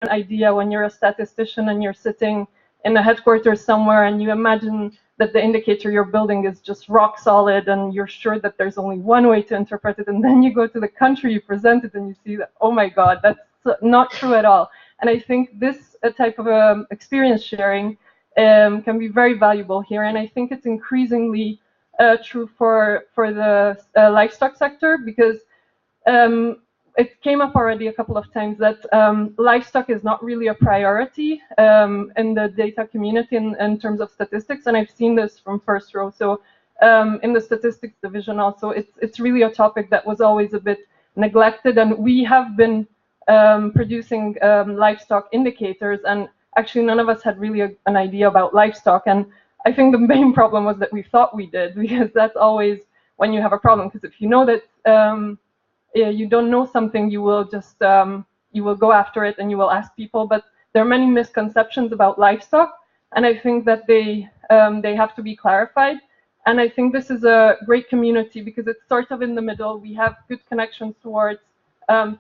an idea when you're a statistician and you're sitting in a headquarters somewhere and you imagine that the indicator you're building is just rock solid and you're sure that there's only one way to interpret it, and then you go to the country you present it and you see that, oh my God, that's not true at all. And I think this type of experience sharing can be very valuable here, and I think it's increasingly true for the livestock sector, because it came up already a couple of times that livestock is not really a priority in the data community in terms of statistics, and I've seen this from first row. So in the statistics division also, it's really a topic that was always a bit neglected, and we have been producing livestock indicators, and actually none of us had really an idea about livestock, and I think the main problem was that we thought we did, because that's always when you have a problem, because if you know that you don't know something, you will just you will go after it and you will ask people. But there are many misconceptions about livestock, and I think that they have to be clarified. And I think this is a great community because it's sort of in the middle. We have good connections towards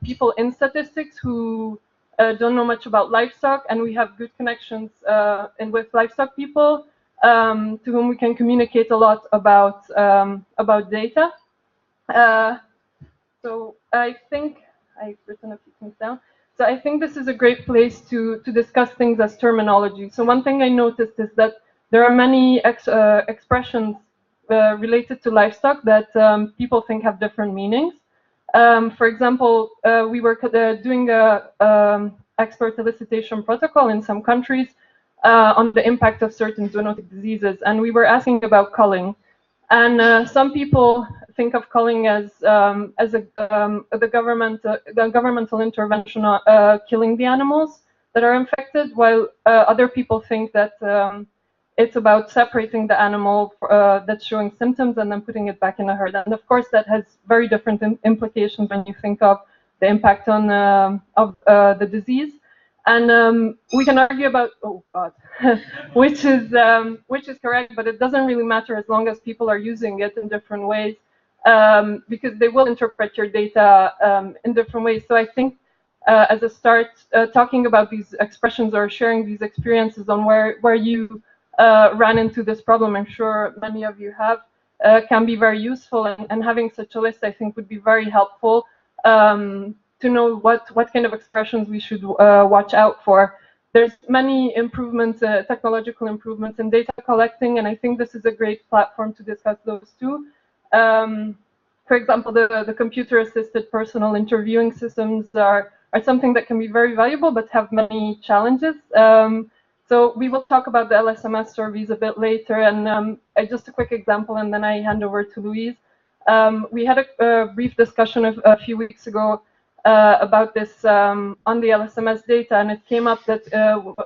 people in statistics who don't know much about livestock, and we have good connections with livestock people to whom we can communicate a lot about data. So I think I've written a few things down. So I think this is a great place to discuss things as terminology. So one thing I noticed is that there are many expressions related to livestock that people think have different meanings. For example, we were doing a expert elicitation protocol in some countries on the impact of certain zoonotic diseases, and we were asking about culling. And some people think of culling as the governmental intervention killing the animals that are infected, while other people think that it's about separating the animal that's showing symptoms and then putting it back in a herd. And of course, that has very different implications when you think of the impact on the disease. And we can argue about, oh God, which is correct, but it doesn't really matter as long as people are using it in different ways, because they will interpret your data in different ways. So I think as a start, talking about these expressions or sharing these experiences on where you ran into this problem, I'm sure many of you have, can be very useful. And having such a list, I think, would be very helpful to know what kind of expressions we should watch out for. There's many improvements, technological improvements in data collecting, and I think this is a great platform to discuss those too. For example, the computer-assisted personal interviewing systems are something that can be very valuable, but have many challenges. So we will talk about the LSMS surveys a bit later, and just a quick example, and then I hand over to Louise. We had a brief discussion a few weeks ago about this on the LSMS data, and it came up that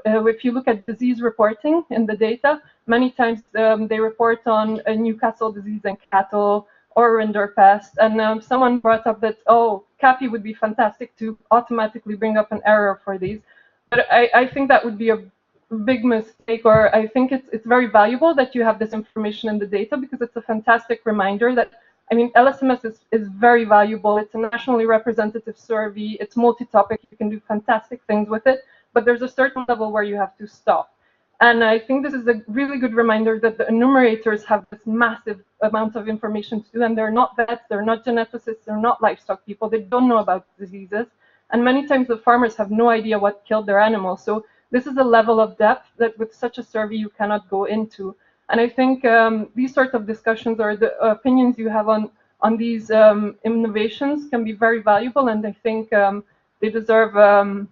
if you look at disease reporting in the data, many times they report on a Newcastle disease in cattle or rinderpest, and someone brought up that, oh, CAPI would be fantastic to automatically bring up an error for these. But I think that would be a big mistake, or I think it's very valuable that you have this information in the data, because it's a fantastic reminder that, I mean, LSMS is very valuable. It's a nationally representative survey. It's multi-topic. You can do fantastic things with it, but there's a certain level where you have to stop. And I think this is a really good reminder that the enumerators have this massive amount of information to do, and they're not vets, they're not geneticists, they're not livestock people. They don't know about diseases. And many times the farmers have no idea what killed their animals. So this is a level of depth that with such a survey you cannot go into. And I think these sorts of discussions, or the opinions you have on these innovations, can be very valuable, and I think they deserve a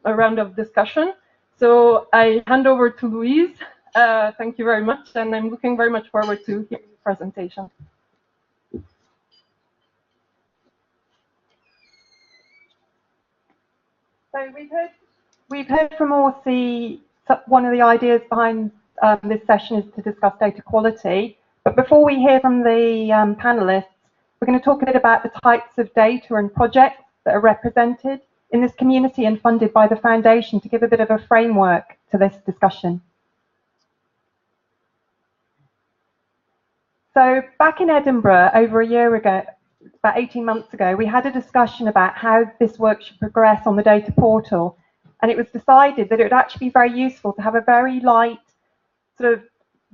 round of discussion. So I hand over to Louise. Thank you very much, and I'm looking very much forward to hearing the presentation. So we've heard from Orsi. One of the ideas behind this session is to discuss data quality. But before we hear from the panelists, we're going to talk a bit about the types of data and projects that are represented in this community and funded by the Foundation, to give a bit of a framework to this discussion. So back in Edinburgh over a year ago, about 18 months ago, we had a discussion about how this work should progress on the data portal. And it was decided that it would actually be very useful to have a very light sort of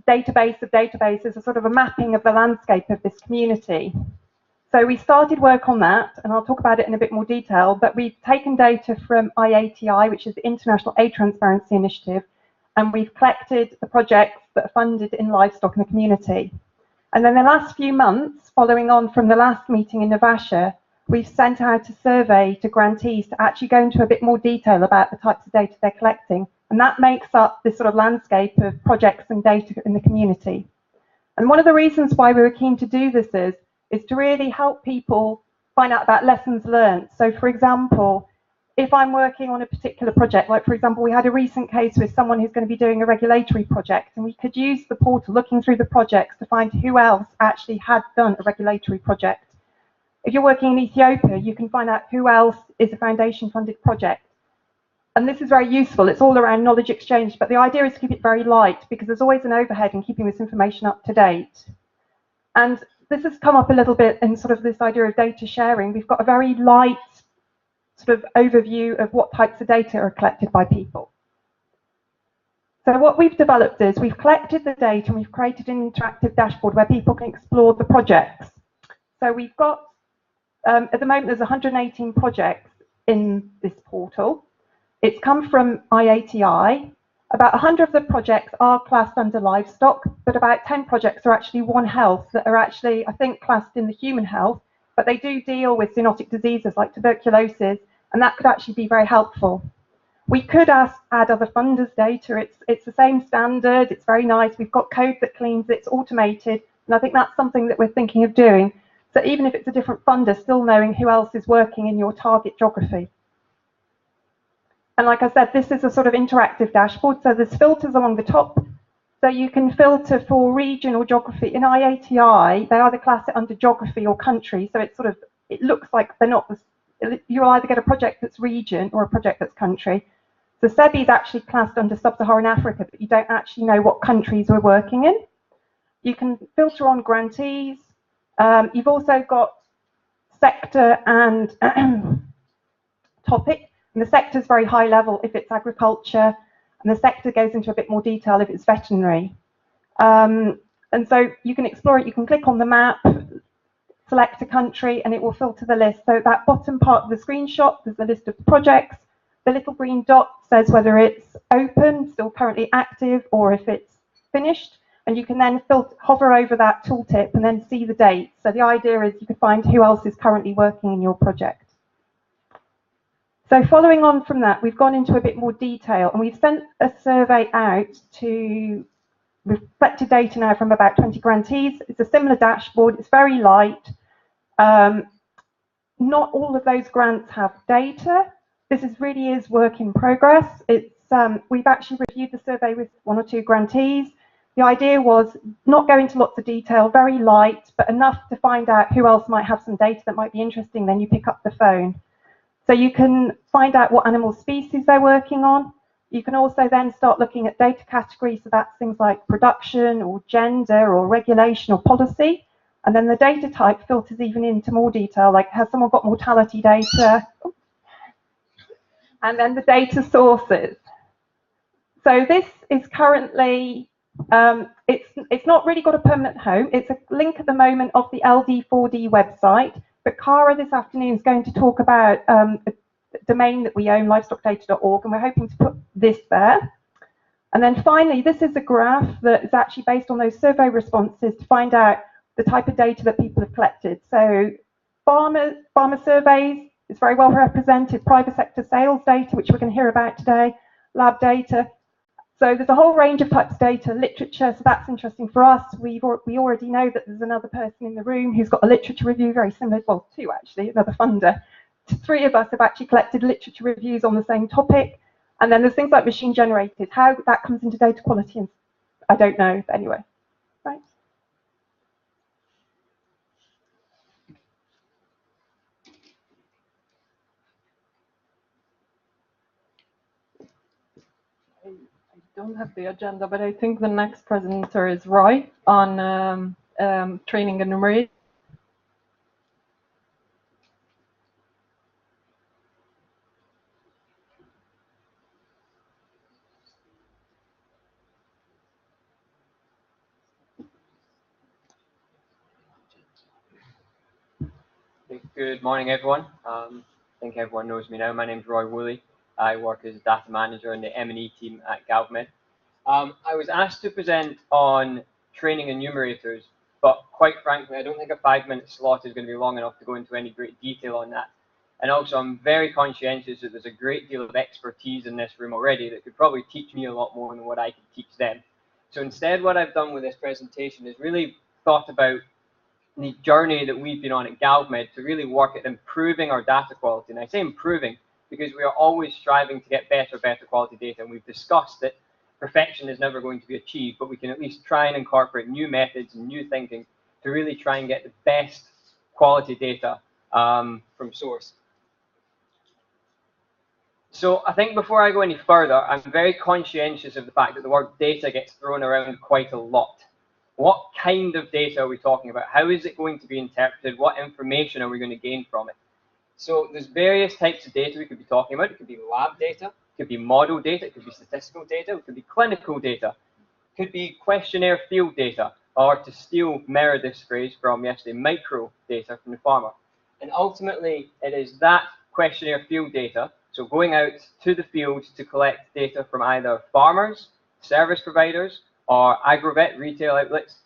database of databases, a sort of a mapping of the landscape of this community. So we started work on that, and I'll talk about it in a bit more detail, but we've taken data from IATI, which is the International Aid Transparency Initiative, and we've collected the projects that are funded in livestock in the community. And then the last few months, following on from the last meeting in Navasha, we've sent out a survey to grantees to actually go into a bit more detail about the types of data they're collecting. And that makes up this sort of landscape of projects and data in the community. And one of the reasons why we were keen to do this is to really help people find out about lessons learned. So for example, if I'm working on a particular project, like for example, we had a recent case with someone who's going to be doing a regulatory project, and we could use the portal looking through the projects to find who else actually had done a regulatory project. If you're working in Ethiopia, you can find out who else is a foundation funded project. And this is very useful. It's all around knowledge exchange, but the idea is to keep it very light because there's always an overhead in keeping this information up to date. And this has come up a little bit in sort of this idea of data sharing. We've got a very light sort of overview of what types of data are collected by people. So what we've developed is we've collected the data and we've created an interactive dashboard where people can explore the projects. So we've got, at the moment, there's 118 projects in this portal. It's come from IATI. About 100 of the projects are classed under livestock, but about 10 projects are actually One Health that are actually, I think, classed in the human health, but they do deal with zoonotic diseases like tuberculosis, and that could actually be very helpful. We could add other funders' data. It's the same standard. It's very nice. We've got code that cleans. It's automated, and I think that's something that we're thinking of doing. So even if it's a different funder, still knowing who else is working in your target geography. And like I said, this is a sort of interactive dashboard. So there's filters along the top. So you can filter for region or geography. In IATI, they either class it under geography or country. So it's sort of, it looks like they're not, you'll either get a project that's region or a project that's country. So SEBI is actually classed under sub-Saharan Africa, but you don't actually know what countries we're working in. You can filter on grantees. You've also got sector and topic. And the sector is very high level if it's agriculture, and the sector goes into a bit more detail if it's veterinary. And so you can explore it. You can click on the map, select a country, and it will filter the list. So that bottom part of the screenshot, there's a list of the projects. The little green dot says whether it's open, still currently active, or if it's finished. And you can then hover over that tooltip and then see the dates. So the idea is you can find who else is currently working in your project. So following on from that, we've gone into a bit more detail, and we've sent a survey out to, we've collected data now from about 20 grantees. It's a similar dashboard. It's very light. Not all of those grants have data. This really is work in progress. We've actually reviewed the survey with 1 or 2 grantees. The idea was not go into lots of detail, very light, but enough to find out who else might have some data that might be interesting. Then you pick up the phone. So you can find out what animal species they're working on. You can also then start looking at data categories. So that's things like production or gender or regulation or policy. And then the data type filters even into more detail, like has someone got mortality data? And then the data sources. So this is currently, it's not really got a permanent home. It's a link at the moment of the LD4D website. But Cara this afternoon is going to talk about a domain that we own, livestockdata.org, and we're hoping to put this there. And then finally, this is a graph that is actually based on those survey responses to find out the type of data that people have collected. So farmer surveys is very well represented, private sector sales data, which we're going to hear about today, lab data. So there's a whole range of types of data, literature, so that's interesting for us. We already know that there's another person in the room who's got a literature review very similar, well, 2 actually, another funder. 3 of us have actually collected literature reviews on the same topic. And then there's things like machine generated, how that comes into data quality, and I don't know, but anyway, right? I don't have the agenda, but I think the next presenter is Roy on training enumerators. Good morning, everyone. I think everyone knows me now. My name's Woolley. I work as a data manager in the M&E team at GALVmed. I was asked to present on training enumerators, but quite frankly, I don't think a 5-minute slot is going to be long enough to go into any great detail on that. And also, I'm very conscientious that there's a great deal of expertise in this room already that could probably teach me a lot more than what I could teach them. So instead, what I've done with this presentation is really thought about the journey that we've been on at GALVmed to really work at improving our data quality. And I say improving because we are always striving to get better quality data. And we've discussed that perfection is never going to be achieved, but we can at least try and incorporate new methods and new thinking to really try and get the best quality data from source. So I think before I go any further, I'm very conscientious of the fact that the word data gets thrown around quite a lot. What kind of data are we talking about? How is it going to be interpreted? What information are we going to gain from it? So there's various types of data we could be talking about. It could be lab data, it could be model data, it could be statistical data, it could be clinical data, it could be questionnaire field data, or to steal Meredith's phrase from yesterday, micro data from the farmer. And ultimately, it is that questionnaire field data, so going out to the field to collect data from either farmers, service providers, or agrovet retail outlets,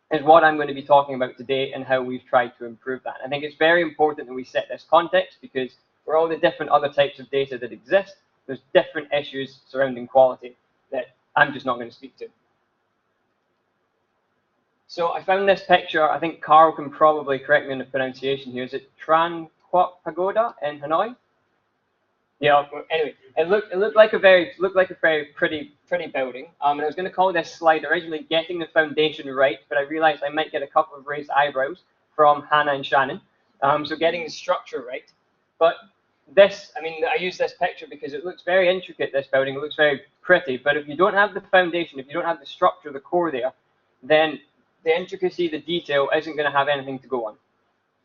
is what I'm going to be talking about today and how we've tried to improve that. I think it's very important that we set this context because for all the different other types of data that exist, there's different issues surrounding quality that I'm just not going to speak to. So I found this picture. I think Carl can probably correct me on the pronunciation here. Is it Tran Quoc Pagoda in Hanoi? Yeah. Anyway, it looked like a very pretty building. And I was going to call this slide originally "Getting the Foundation Right," but I realized I might get a couple of raised eyebrows from Hannah and Shannon. So getting the structure right. But this, I mean, I use this picture because it looks very intricate. This building, it looks very pretty. But if you don't have the foundation, if you don't have the structure, the core there, then the intricacy, the detail isn't going to have anything to go on.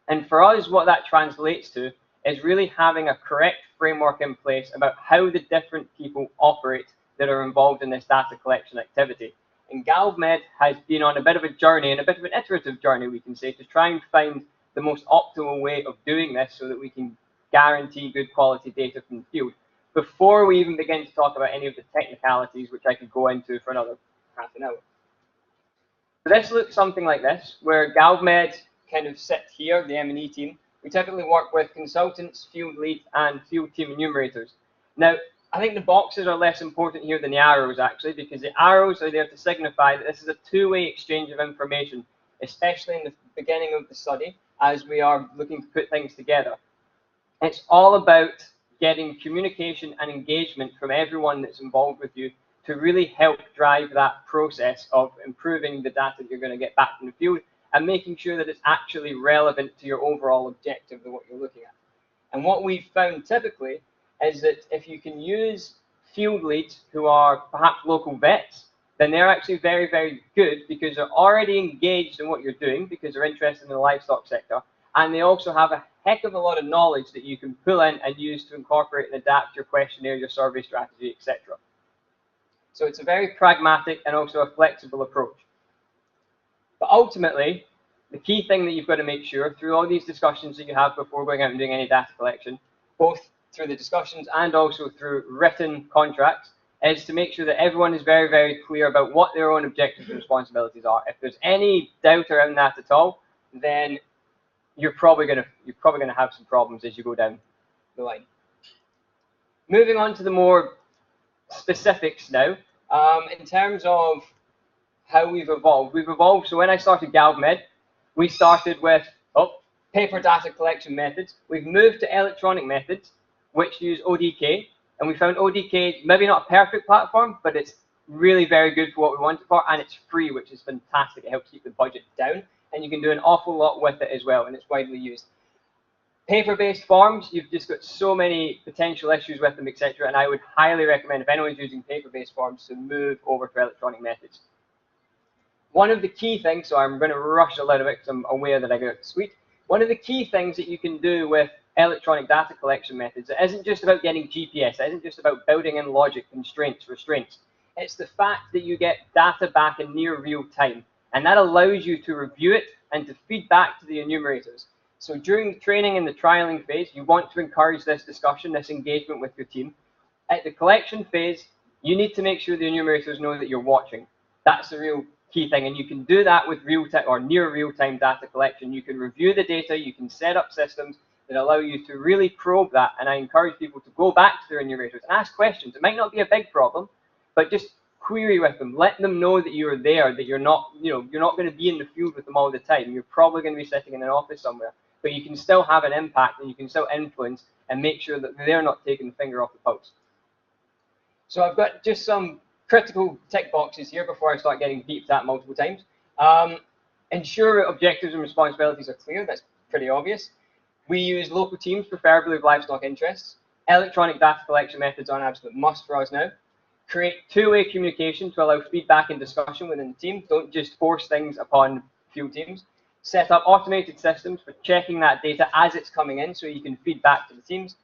And for us, what that translates to is really having a correct framework in place about how the different people operate that are involved in this data collection activity. And GALVmed has been on a bit of a journey, and a bit of an iterative journey, we can say, to try and find the most optimal way of doing this so that we can guarantee good quality data from the field before we even begin to talk about any of the technicalities, which I could go into for another half an hour. So this looks something like this, where GALVmed kind of sit here, the M&E team. We typically work with consultants, field lead, and field team enumerators. Now, I think the boxes are less important here than the arrows, actually, because the arrows are there to signify that this is a two-way exchange of information, especially in the beginning of the study, as we are looking to put things together. It's all about getting communication and engagement from everyone that's involved with you to really help drive that process of improving the data that you're going to get back from the field and making sure that it's actually relevant to your overall objective of what you're looking at. And what we've found typically is that if you can use field leads who are perhaps local vets, then they're actually very, very good because they're already engaged in what you're doing because they're interested in the livestock sector. And they also have a heck of a lot of knowledge that you can pull in and use to incorporate and adapt your questionnaire, your survey strategy, etc. So it's a very pragmatic and also a flexible approach. But ultimately, the key thing that you've got to make sure through all these discussions that you have before going out and doing any data collection, both through the discussions and also through written contracts, is to make sure that everyone is very, very clear about what their own objectives and responsibilities are. If there's any doubt around that at all, then you're probably going to have some problems as you go down the line. Moving on to the more specifics now, in terms of how we've evolved. So when I started GALVmed, we started with paper data collection methods. We've moved to electronic methods, which use ODK, and we found ODK maybe not a perfect platform, but it's really very good for what we want it for, and it's free, which is fantastic. It helps keep the budget down, and you can do an awful lot with it as well, and it's widely used. Paper-based forms, you've just got so many potential issues with them, etc., and I would highly recommend if anyone's using paper-based forms to move over to electronic methods. One of the key things, so I'm going to rush a little bit because I'm aware that I got sweet. One of the key things that you can do with electronic data collection methods, it isn't just about getting GPS, it isn't just about building in logic, constraints, restraints. It's the fact that you get data back in near real time, and that allows you to review it and to feed back to the enumerators. So during the training and the trialing phase, you want to encourage this discussion, this engagement with your team. At the collection phase, you need to make sure the enumerators know that you're watching. That's the real key thing, and you can do that with real-time or near real-time data collection. You can review the data, you can set up systems that allow you to really probe that, and I encourage people to go back to their enumerators and ask questions. It might not be a big problem, but just query with them. Let them know that you're there, that you're not, you're not going to be in the field with them all the time. You're probably going to be sitting in an office somewhere, but you can still have an impact and you can still influence and make sure that they're not taking the finger off the pulse. So I've got just some critical tick boxes here before I start getting beeped at multiple times. Ensure objectives and responsibilities are clear. That's pretty obvious. We use local teams, preferably with livestock interests. Electronic data collection methods are an absolute must for us now. Create two-way communication to allow feedback and discussion within the team. Don't just force things upon field teams. Set up automated systems for checking that data as it's coming in so you can feed back to the teams.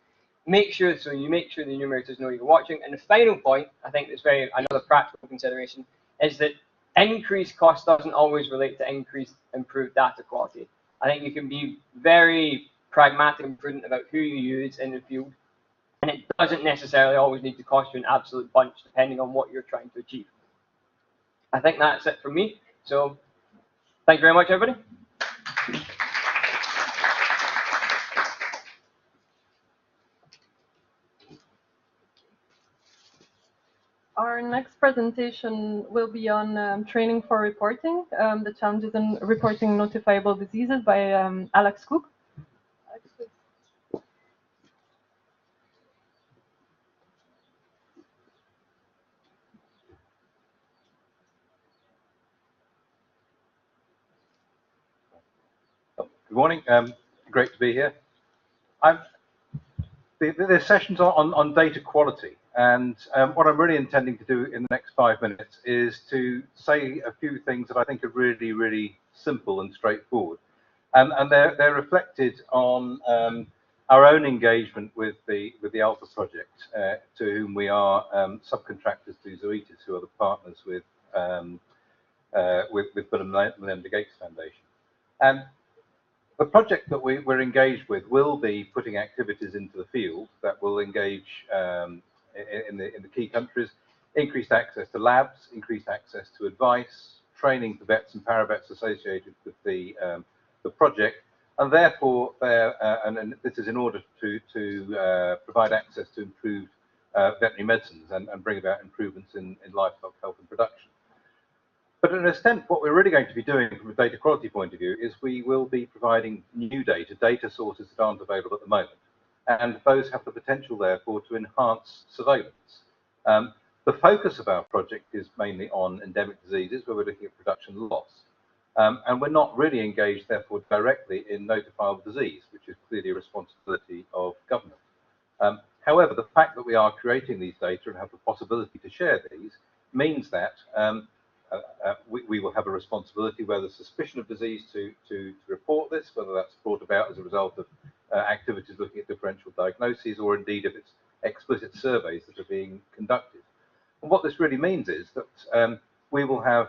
Make sure the enumerators know you're watching. And the final point, I think that's another practical consideration, is that increased cost doesn't always relate to improved data quality. I think you can be very pragmatic and prudent about who you use in the field, and it doesn't necessarily always need to cost you an absolute bunch depending on what you're trying to achieve. I think that's it from me. So thank you very much, everybody. Our next presentation will be on training for reporting, the challenges in reporting notifiable diseases by Alex Cook. Good morning. Great to be here. There's sessions on data quality, and what I'm really intending to do in the next 5 minutes is to say a few things that I think are really, really simple and straightforward, and they're reflected on our own engagement with the Alpha project, to whom we are subcontractors to WAHIS, who are the partners with Bill and Melinda Gates Foundation. And the project that we're engaged with will be putting activities into the field that will engage in the key countries, increased access to labs, increased access to advice, training for vets and paravets associated with the project, and therefore, and this is in order to provide access to improved veterinary medicines and bring about improvements in livestock health and production. But to an extent, what we're really going to be doing from a data quality point of view is we will be providing new data sources that aren't available at the moment. And those have the potential, therefore, to enhance surveillance. The focus of our project is mainly on endemic diseases, where we're looking at production loss. And we're not really engaged, therefore, directly in notifiable disease, which is clearly a responsibility of government. However, the fact that we are creating these data and have the possibility to share these means that we will have a responsibility where there's suspicion of disease to report this, whether that's brought about as a result of activities looking at differential diagnoses, or indeed if it's explicit surveys that are being conducted. And what this really means is that we will have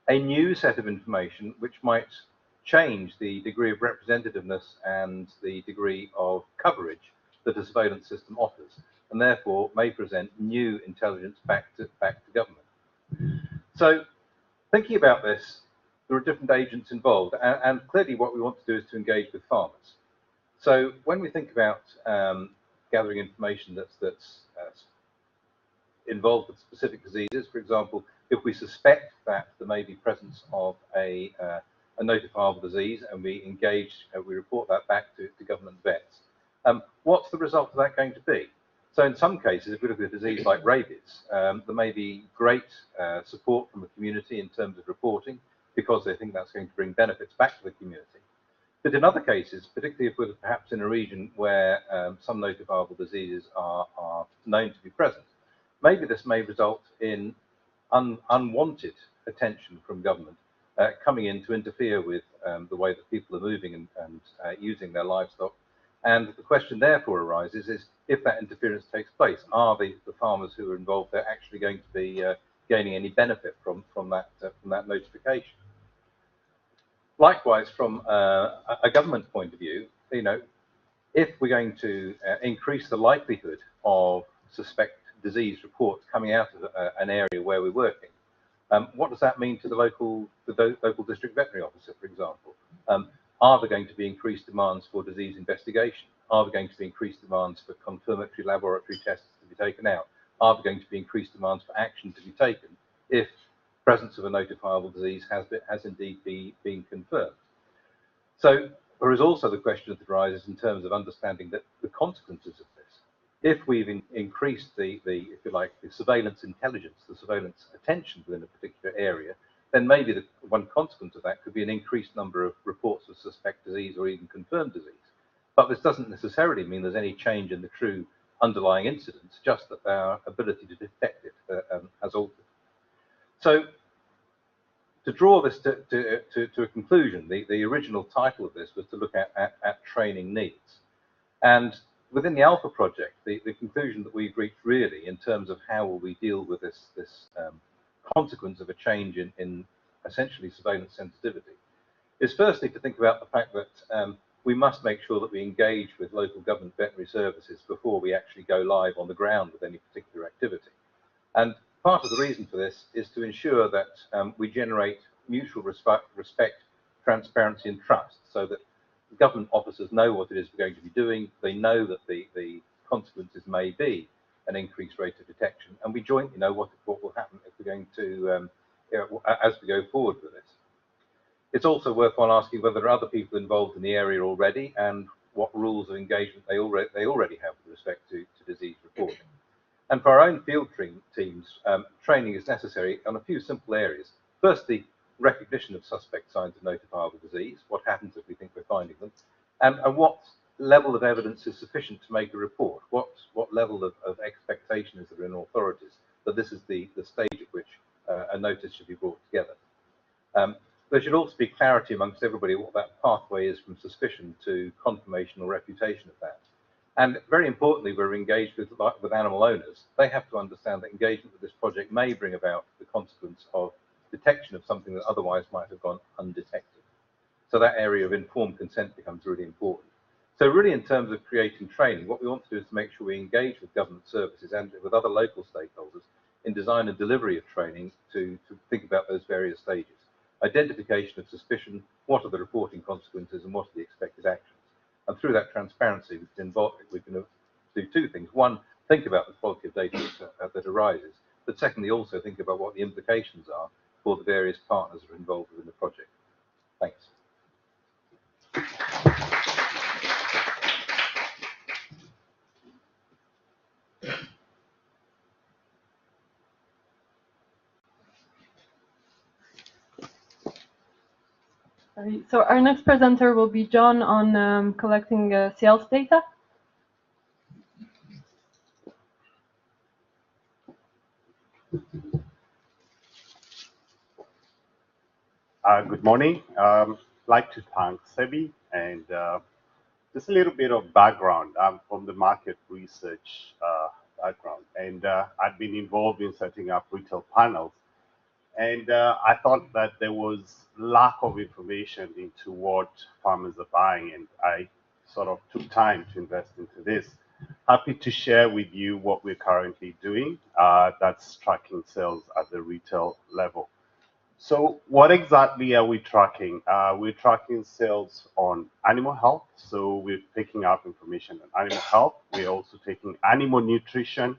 a new set of information which might change the degree of representativeness and the degree of coverage that a surveillance system offers, and therefore may present new intelligence back to government. So, thinking about this, there are different agents involved, and clearly what we want to do is to engage with farmers. So, when we think about gathering information that's involved with specific diseases, for example, if we suspect that there may be presence of a notifiable disease and we report that back to government vets, what's the result of that going to be? So in some cases, if we look at a disease like rabies, there may be great support from the community in terms of reporting, because they think that's going to bring benefits back to the community. But in other cases, particularly if we're perhaps in a region where some notifiable diseases are known to be present, maybe this may result in unwanted attention from government coming in to interfere with the way that people are moving and using their livestock. And the question therefore arises is, if that interference takes place, are the farmers who are involved there actually going to be gaining any benefit from that notification? Likewise, from a government point of view, you know, if we're going to increase the likelihood of suspect disease reports coming out of an area where we're working, what does that mean to the local district veterinary officer, for example? Are there going to be increased demands for disease investigation? Are there going to be increased demands for confirmatory laboratory tests to be taken out? Are there going to be increased demands for action to be taken if presence of a notifiable disease has indeed been confirmed? So there is also the question that arises in terms of understanding that the consequences of this. If we've increased the, if you like, the surveillance intelligence, the surveillance attention within a particular area, then maybe the one consequence of that could be an increased number of reports of suspect disease or even confirmed disease. But this doesn't necessarily mean there's any change in the true underlying incidence, just that our ability to detect it has altered. So to draw this to a conclusion, the original title of this was to look at training needs. And within the Alpha project, the conclusion that we've reached really in terms of how will we deal with this consequence of a change in essentially surveillance sensitivity is firstly to think about the fact that we must make sure that we engage with local government veterinary services before we actually go live on the ground with any particular activity. And part of the reason for this is to ensure that we generate mutual respect, transparency and trust, so that government officers know what it is we're going to be doing. They know that the consequences may be an increased rate of detection, and we jointly know what will happen if we're going to, as we go forward with this. It's also worthwhile asking whether there are other people involved in the area already and what rules of engagement they already have with respect to disease reporting. And for our own field teams, training is necessary on a few simple areas. Firstly, recognition of suspect signs of notifiable disease. What happens if we think we're finding them? And what level of evidence is sufficient to make a report? What level of expectation is there in authorities that this is the stage at which a notice should be brought together? There should also be clarity amongst everybody what that pathway is from suspicion to confirmation or refutation of that. And very importantly, we're engaged with animal owners. They have to understand that engagement with this project may bring about the consequence of detection of something that otherwise might have gone undetected. So that area of informed consent becomes really important. So really, in terms of creating training, what we want to do is to make sure we engage with government services and with other local stakeholders in design and delivery of training to think about those various stages. Identification of suspicion, what are the reporting consequences and what are the expected actions. And through that transparency, we can do two things. One, think about the quality of data that arises, but secondly, also think about what the implications are for the various partners that are involved within the project. Thanks. So our next presenter will be John on collecting sales data. Good morning. I'd like to thank SEBI and just a little bit of background. I'm from the market research background, and I've been involved in setting up retail panels. And I thought that there was lack of information into what farmers are buying, and I sort of took time to invest into this. Happy to share with you what we're currently doing. That's tracking sales at the retail level. So what exactly are we tracking? We're tracking sales on animal health. So we're picking up information on animal health. We're also taking animal nutrition.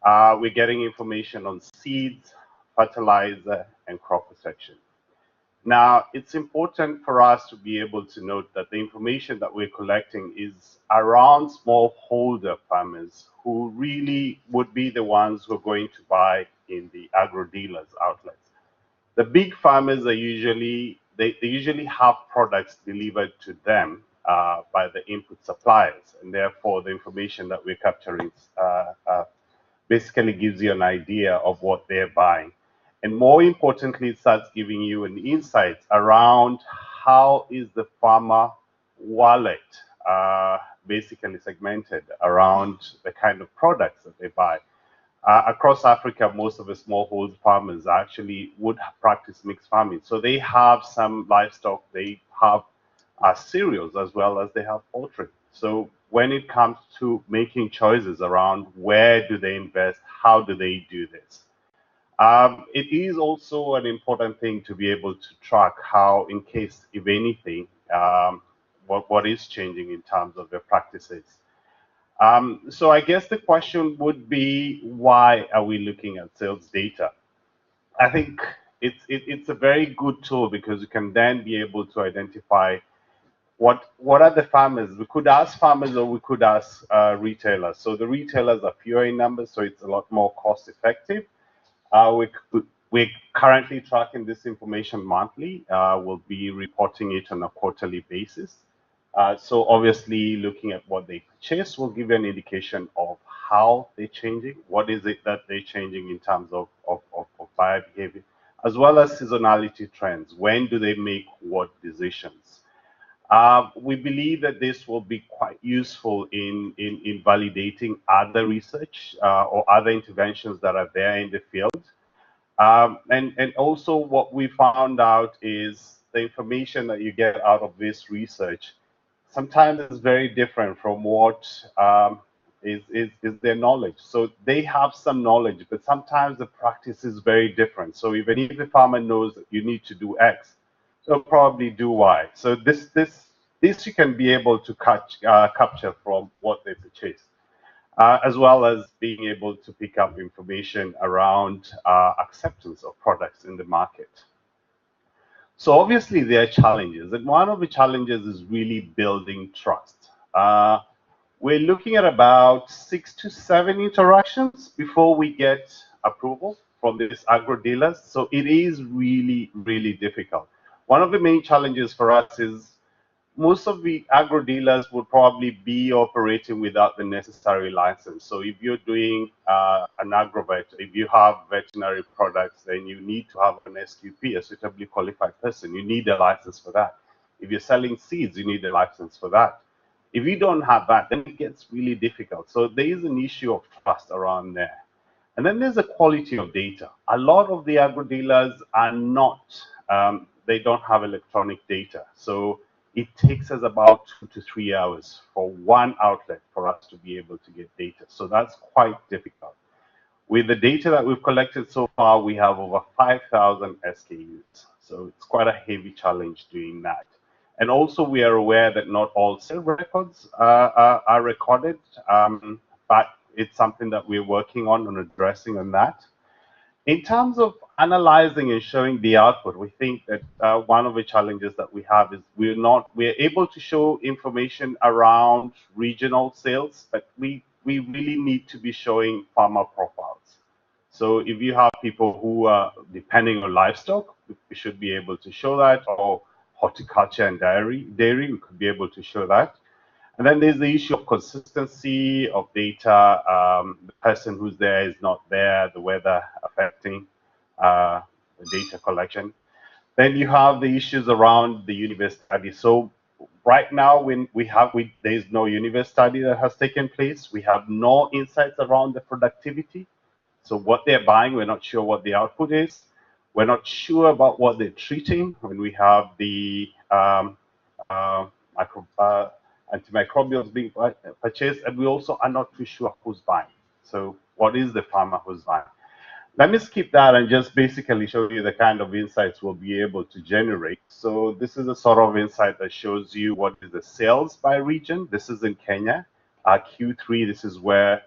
We're getting information on seeds, fertilizer, and crop protection. Now, it's important for us to be able to note that the information that we're collecting is around smallholder farmers who really would be the ones who are going to buy in the agro dealers outlets. The big farmers are usually, they usually have products delivered to them by the input suppliers, and therefore the information that we're capturing basically gives you an idea of what they're buying. And more importantly, it starts giving you an insight around how is the farmer wallet basically segmented around the kind of products that they buy. across Africa, most of the smallholder farmers actually would practice mixed farming. So they have some livestock, they have cereals as well as they have poultry. So when it comes to making choices around where do they invest, how do they do this? It is also an important thing to be able to track how, in case, if anything, what is changing in terms of their practices. So I guess the question would be, why are we looking at sales data? I think it's a very good tool because you can then be able to identify what are the farmers. We could ask farmers or we could ask retailers. So the retailers are fewer in numbers, so it's a lot more cost effective. We're currently tracking this information monthly. We'll be reporting it on a quarterly basis. So obviously, looking at what they purchase will give you an indication of how they're changing. What is it that they're changing in terms of buyer behavior, as well as seasonality trends. When do they make what decisions? We believe that this will be quite useful in validating other research or other interventions that are there in the field. And also what we found out is the information that you get out of this research sometimes is very different from what is their knowledge. So they have some knowledge, but sometimes the practice is very different. So even if the farmer knows that you need to do X, they'll probably do Y. So this you can be able to capture from what they purchase. As well as being able to pick up information around acceptance of products in the market. So obviously there are challenges, and one of the challenges is really building trust. We're looking at about 6 to 7 interactions before we get approval from these agro dealers. So it is really, really difficult. One of the main challenges for us is most of the agro dealers would probably be operating without the necessary license. So if you're doing an agrovet, if you have veterinary products, then you need to have an SQP, a suitably qualified person. You need a license for that. If you're selling seeds, you need a license for that. If you don't have that, then it gets really difficult. So there is an issue of trust around there. And then there's the quality of data. A lot of the agro dealers are not, they don't have electronic data. So it takes us about 2 to 3 hours for one outlet for us to be able to get data. So that's quite difficult. With the data that we've collected so far, we have over 5,000 SKUs. So it's quite a heavy challenge doing that. And also we are aware that not all sale records are recorded, but it's something that we're working on addressing on that. In terms of analyzing and showing the output, we think that one of the challenges that we have is we're able to show information around regional sales, but we really need to be showing farmer profiles. So if you have people who are depending on livestock, we should be able to show that, or horticulture and dairy, we could be able to show that. And then there's the issue of consistency of data. The person who's there is not there, the weather affecting the data collection. Then you have the issues around the universe study. So right now, when there's no universe study that has taken place. We have no insights around the productivity. So what they're buying, we're not sure what the output is. We're not sure about what they're treating when we have the antimicrobials being purchased, and we also are not too sure who's buying. So what is the farmer who's buying? Let me skip that and just basically show you the kind of insights we'll be able to generate. So this is a sort of insight that shows you what is the sales by region. This is in Kenya. Q3, this is where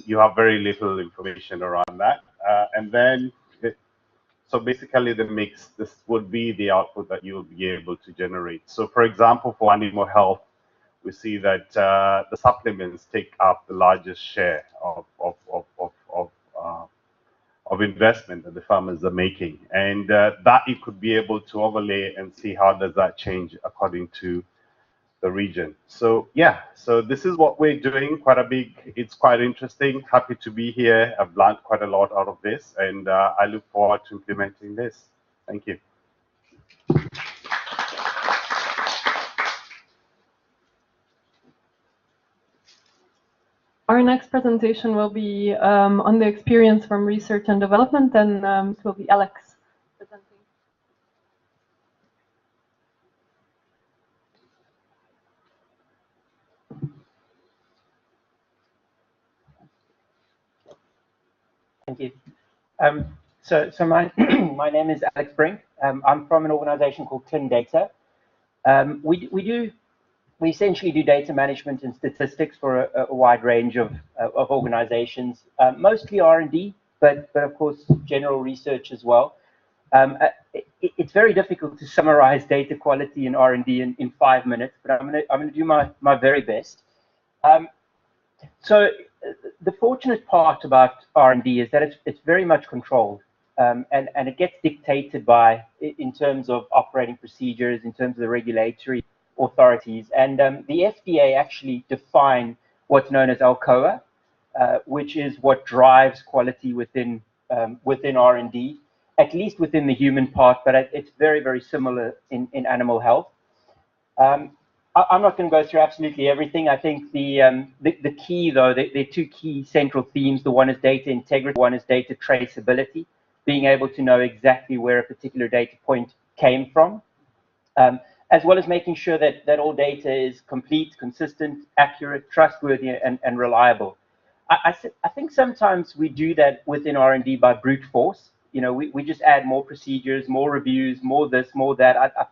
you have very little information around that. And then, so basically the mix, this would be the output that you'll be able to generate. So for example, for animal health, we see that the supplements take up the largest share of investment that the farmers are making. And that you could be able to overlay and see how does that change according to the region. So yeah, so this is what we're doing, it's quite interesting. Happy to be here. I've learned quite a lot out of this, and I look forward to implementing this. Thank you. Our next presentation will be on the experience from research and development, and it will be Alex presenting. Thank you. So my my name is Alex Brink. I'm from an organization called Clindata. We essentially do data management and statistics for a wide range of organizations, mostly R&D, but of course general research as well. It's very difficult to summarize data quality in R&D in 5 minutes, but I'm gonna do my very best. So the fortunate part about R&D is that it's very much controlled, and it gets dictated by, in terms of operating procedures, in terms of the regulatory authorities, and the FDA actually define what's known as ALCOA, which is what drives quality within R&D, at least within the human part, but it's very similar in animal health. I'm not going to go through absolutely everything. I think the key, though, there are two key central themes. The one is data integrity, one is data traceability, being able to know exactly where a particular data point came from, as well as making sure that all data is complete, consistent, accurate, trustworthy, and reliable. I think sometimes we do that within R&D by brute force. You know, we just add more procedures, more reviews, more this, more that. I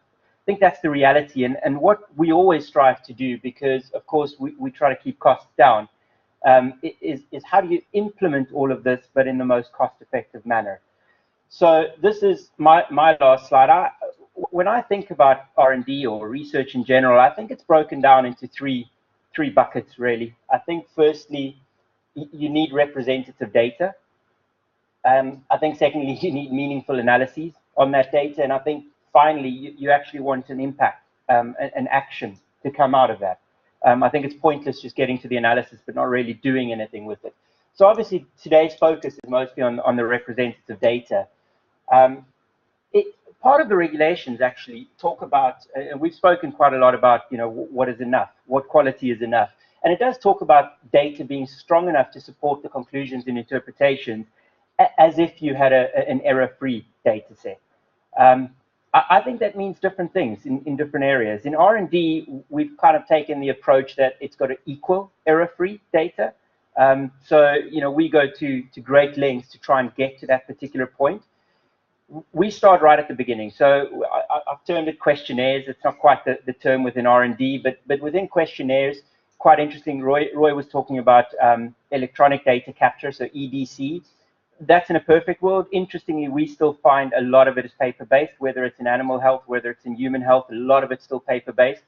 think that's the reality, and what we always strive to do, because of course we try to keep costs down, is how do you implement all of this, but in the most cost-effective manner. So this is my last slide. When I think about R&D or research in general, I think it's broken down into three buckets really. I think firstly, you need representative data. I think secondly, you need meaningful analyses on that data, and I think finally, you actually want an impact, an action to come out of that. I think it's pointless just getting to the analysis, but not really doing anything with it. So obviously, today's focus is mostly on the representative data. Part of the regulations actually talk about, and we've spoken quite a lot about, you know, what is enough, what quality is enough. And it does talk about data being strong enough to support the conclusions and interpretations as if you had an error-free data set. I think that means different things in different areas. In R&D, we've kind of taken the approach that it's got to equal error-free data. So, you know, we go to great lengths to try and get to that particular point. We start right at the beginning. So I've termed it questionnaires. It's not quite the term within R&D, but within questionnaires, quite interesting. Roy was talking about electronic data capture, so EDC. That's in a perfect world. Interestingly, we still find a lot of it is paper-based, whether it's in animal health, whether it's in human health, a lot of it's still paper-based.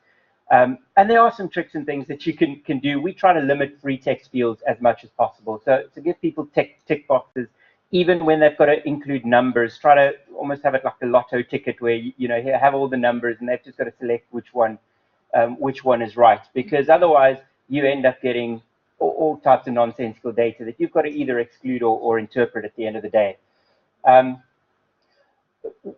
And there are some tricks and things that you can do. We try to limit free text fields as much as possible. So to give people tick boxes, even when they've got to include numbers, try to almost have it like a lotto ticket where you know, have all the numbers and they've just got to select which one is right. Because otherwise you end up getting all types of nonsensical data that you've got to either exclude or interpret at the end of the day.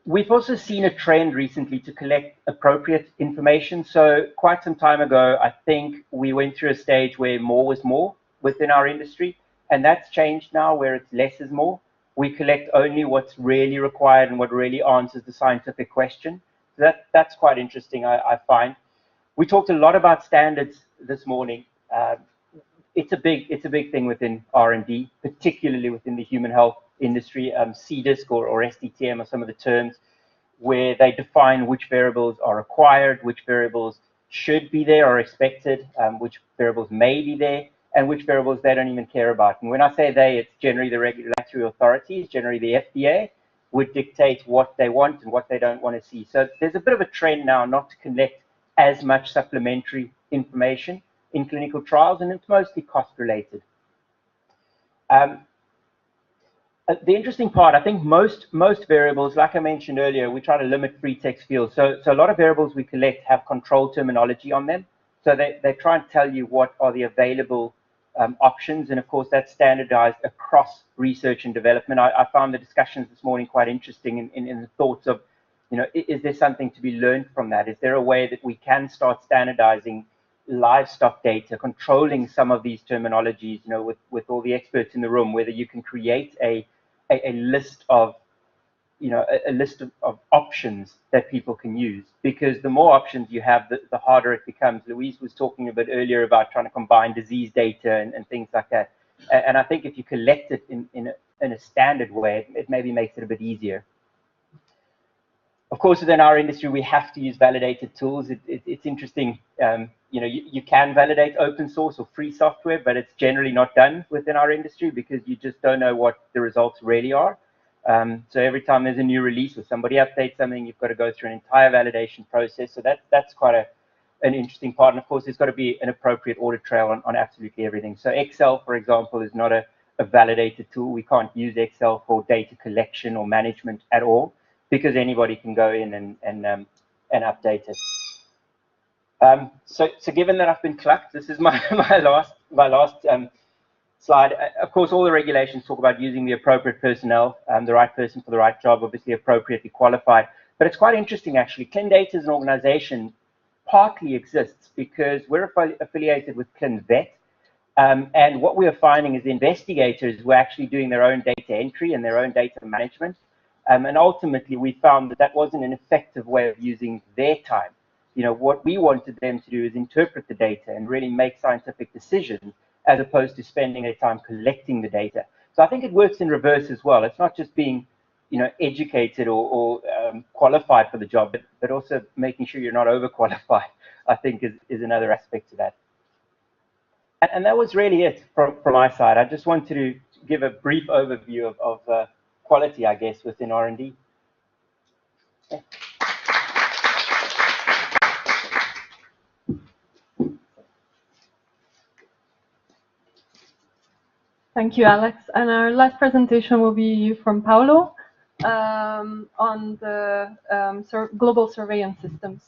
We've also seen a trend recently to collect appropriate information. So quite some time ago, I think we went through a stage where more was more within our industry, and that's changed now where it's less is more. We collect only what's really required and what really answers the scientific question. So that's quite interesting, I find. We talked a lot about standards this morning. It's a big thing within R&D, particularly within the human health industry. CDISC or SDTM are some of the terms where they define which variables are required, which variables should be there or expected, which variables may be there, and which variables they don't even care about. And when I say they, it's generally the regulatory authorities, generally the FDA, would dictate what they want and what they don't want to see. So there's a bit of a trend now not to collect as much supplementary information in clinical trials, and it's mostly cost related. The interesting part, I think most variables, like I mentioned earlier, we try to limit free text fields. So a lot of variables we collect have control terminology on them. So they try and tell you what are the available options, and of course that's standardized across research and development. I found the discussions this morning quite interesting in the thoughts of, you know, is there something to be learned from that? Is there a way that we can start standardizing livestock data, controlling some of these terminologies, you know, with all the experts in the room, whether you can create a list of, you know, a list of options that people can use, because the more options you have, the harder it becomes. Louise was talking a bit earlier about trying to combine disease data and things like that. And I think if you collect it in a standard way, it maybe makes it a bit easier. Of course, within our industry, we have to use validated tools. It's interesting, you know, you can validate open source or free software, but it's generally not done within our industry because you just don't know what the results really are. So every time there's a new release or somebody updates something, you've got to go through an entire validation process. So that's quite an interesting part. And of course, there's got to be an appropriate audit trail on absolutely everything. So Excel, for example, is not a validated tool. We can't use Excel for data collection or management at all, because anybody can go in and update it. So given that I've been clucked, this is my last slide. Of course, all the regulations talk about using the appropriate personnel, the right person for the right job, obviously appropriately qualified. But it's quite interesting, actually. Clindata as an organization partly exists because we're affiliated with ClinVet. And what we are finding is the investigators were actually doing their own data entry and their own data management. And ultimately, we found that wasn't an effective way of using their time. You know, what we wanted them to do is interpret the data and really make scientific decisions, as opposed to spending their time collecting the data. So I think it works in reverse as well. It's not just being, you know, educated or qualified for the job, but also making sure you're not overqualified, I think is another aspect to that. And that was really it from my side. I just wanted to give a brief overview of quality, I guess, within R&D. Okay. Thank you, Alex. And our last presentation will be from Paulo on the global surveillance systems.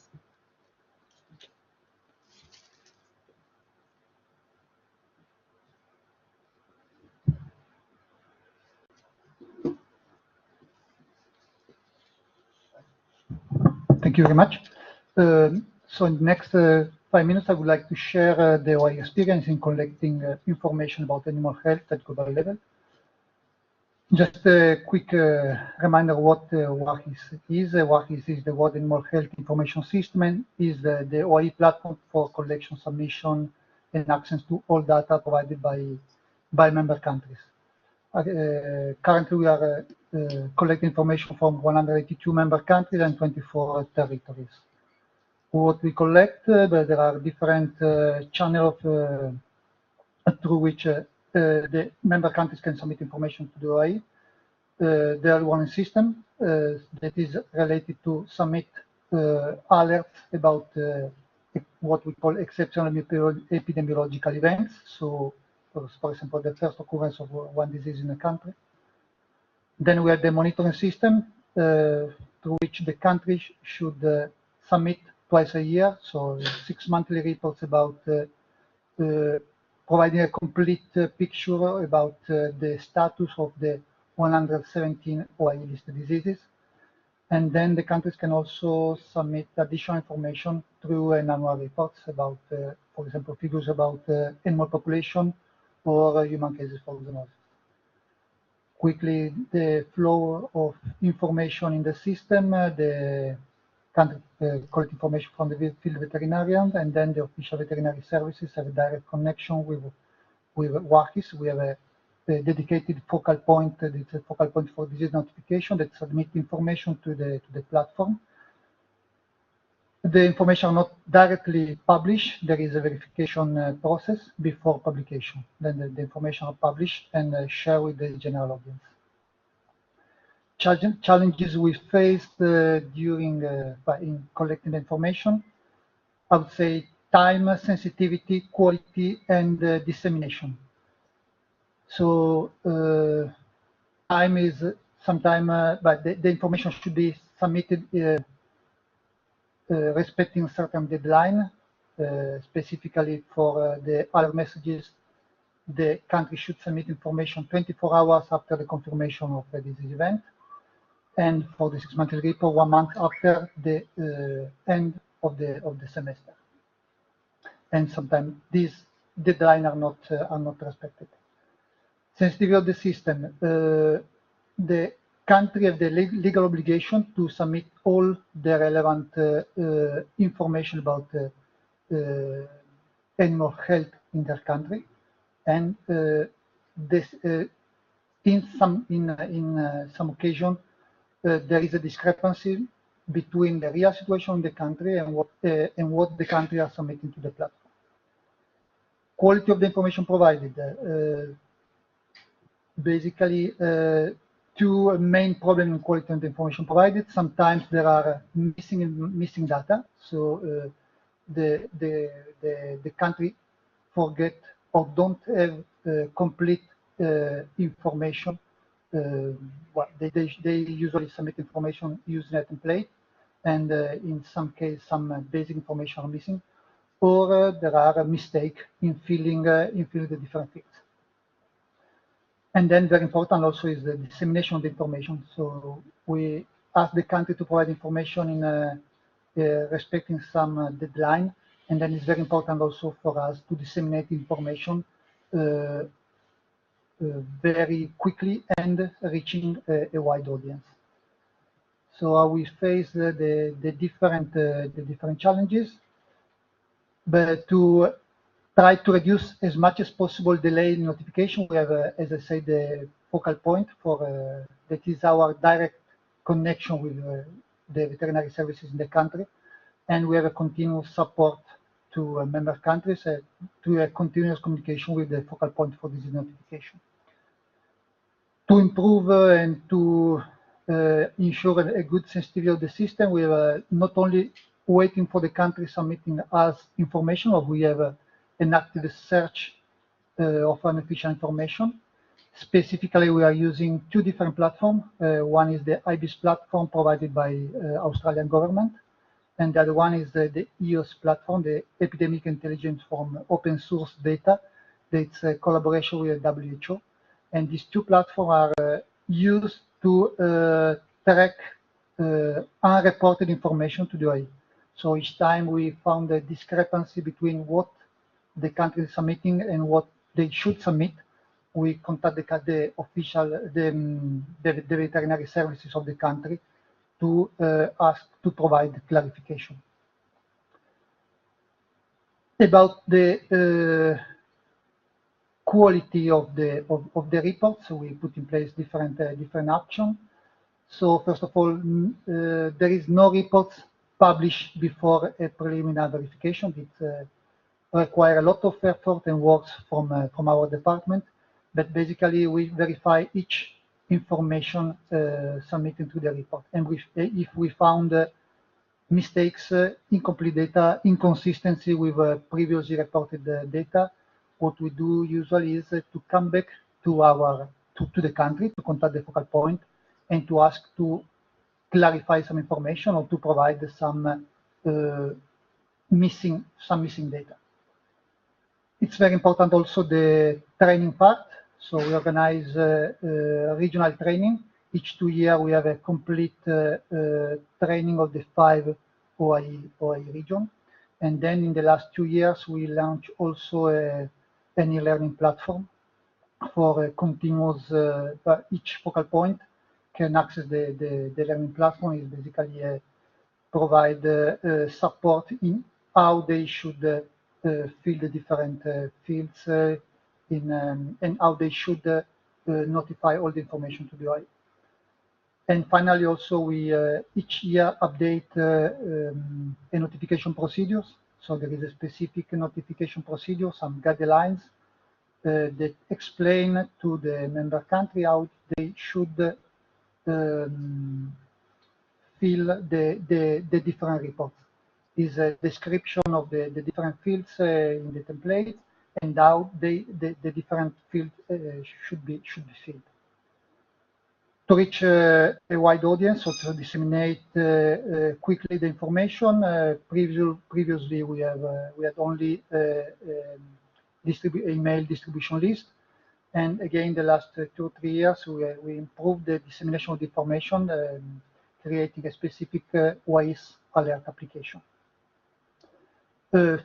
Thank you very much. So in the next 5 minutes, I would like to share the WAHIS experience in collecting information about animal health at global level. Just a quick reminder what WAHIS is. WAHIS is the World Animal Health Information System and is the OAE platform for collection, submission, and access to all data provided by member countries. Currently, we are collecting information from 182 member countries and 24 territories. What we collect, but there are different channels through which the member countries can submit information to the OAE. The early warning system that is related to submit alerts about what we call exceptional epidemiological events. So, for example, the first occurrence of one disease in a country. Then we have the monitoring system through which the country should submit twice a year, so 6 monthly reports about providing a complete picture about the status of the 117 OAE listed diseases. And then the countries can also submit additional information through annual reports about, for example, figures about animal population or human cases for zoonosis. Quickly, the flow of information in the system, the country collect information from the field veterinarian, and then the official veterinary services have a direct connection with WAHIS. We have a dedicated focal point, it's a focal point for disease notification that submit information to the platform. The information are not directly published. There is a verification process before publication. Then the information are published and shared with the general audience. Challenges we faced during in collecting information, I would say time, sensitivity, quality, and dissemination. So time is sometime, but the information should be submitted respecting certain deadline, specifically for the alert messages. The country should submit information 24 hours after the confirmation of the disease event, and for the 6 monthly report, 1 month after the end of the semester. and sometimes these deadlines are not respected. Sensitivity of the system. The country have the legal obligation to submit all the relevant information about animal health in their country, and this in some occasion there is a discrepancy between the real situation in the country and what the country are submitting to the platform. Quality of the information provided. Basically, two main problems in quality of the information provided. Sometimes there are missing data, so the country forget or don't have complete information. Well, they usually submit information using a template, and in some cases some basic information are missing, or there are a mistake in filling the different fields. And then very important also is the dissemination of the information. So we ask the country to provide information in respecting some deadline, and then it's very important also for us to disseminate information very quickly and reaching a wide audience. So we face the different challenges, but to try to reduce as much as possible delay in notification. We have, as I said, the focal point for that is our direct connection with the veterinary services in the country, and we have a continuous support to member countries to a continuous communication with the focal point for disease notification. To improve and to ensure a good sensitivity of the system, we are not only waiting for the country submitting us information, or we have an active search of unofficial information. Specifically, we are using two different platforms. One is the IBIS platform provided by Australian government, and the other one is the EOS platform, the Epidemic Intelligence from Open Source Data. It's a collaboration with WHO. And these two platforms are used to track unreported information to the OIE. So each time we found a discrepancy between what the country is submitting and what they should submit, we contact the veterinary services of the country to ask to provide clarification. About the quality of the reports, so we put in place different actions. So first of all, there is no reports published before a preliminary verification. It requires a lot of effort and work from our department, but basically we verify each information submitted to the report. And if we found mistakes, incomplete data, inconsistency with previously reported data, what we do usually is to come back to the country, to contact the focal point, and to ask to clarify some information or to provide some missing data. It's very important also the training part. So we organize regional training. Each 2 years we have a complete training of the 5 OIE region. And then in the last 2 years we launched also an e-learning platform for continuous, each focal point can access the learning platform. Is basically provide support in how they should fill the different fields and how they should notify all the information to the OIE. And finally, also we each year update a notification procedures. So there is a specific notification procedure, some guidelines that explain to the member country how they should fill the different reports. Is a description of the different fields in the template and how the different fields should be filled. To reach a wide audience or to disseminate quickly the information, previously we had only email distribution list, and again the last 2 or 3 years we improved the dissemination of the information, creating a specific WAHIS alert application.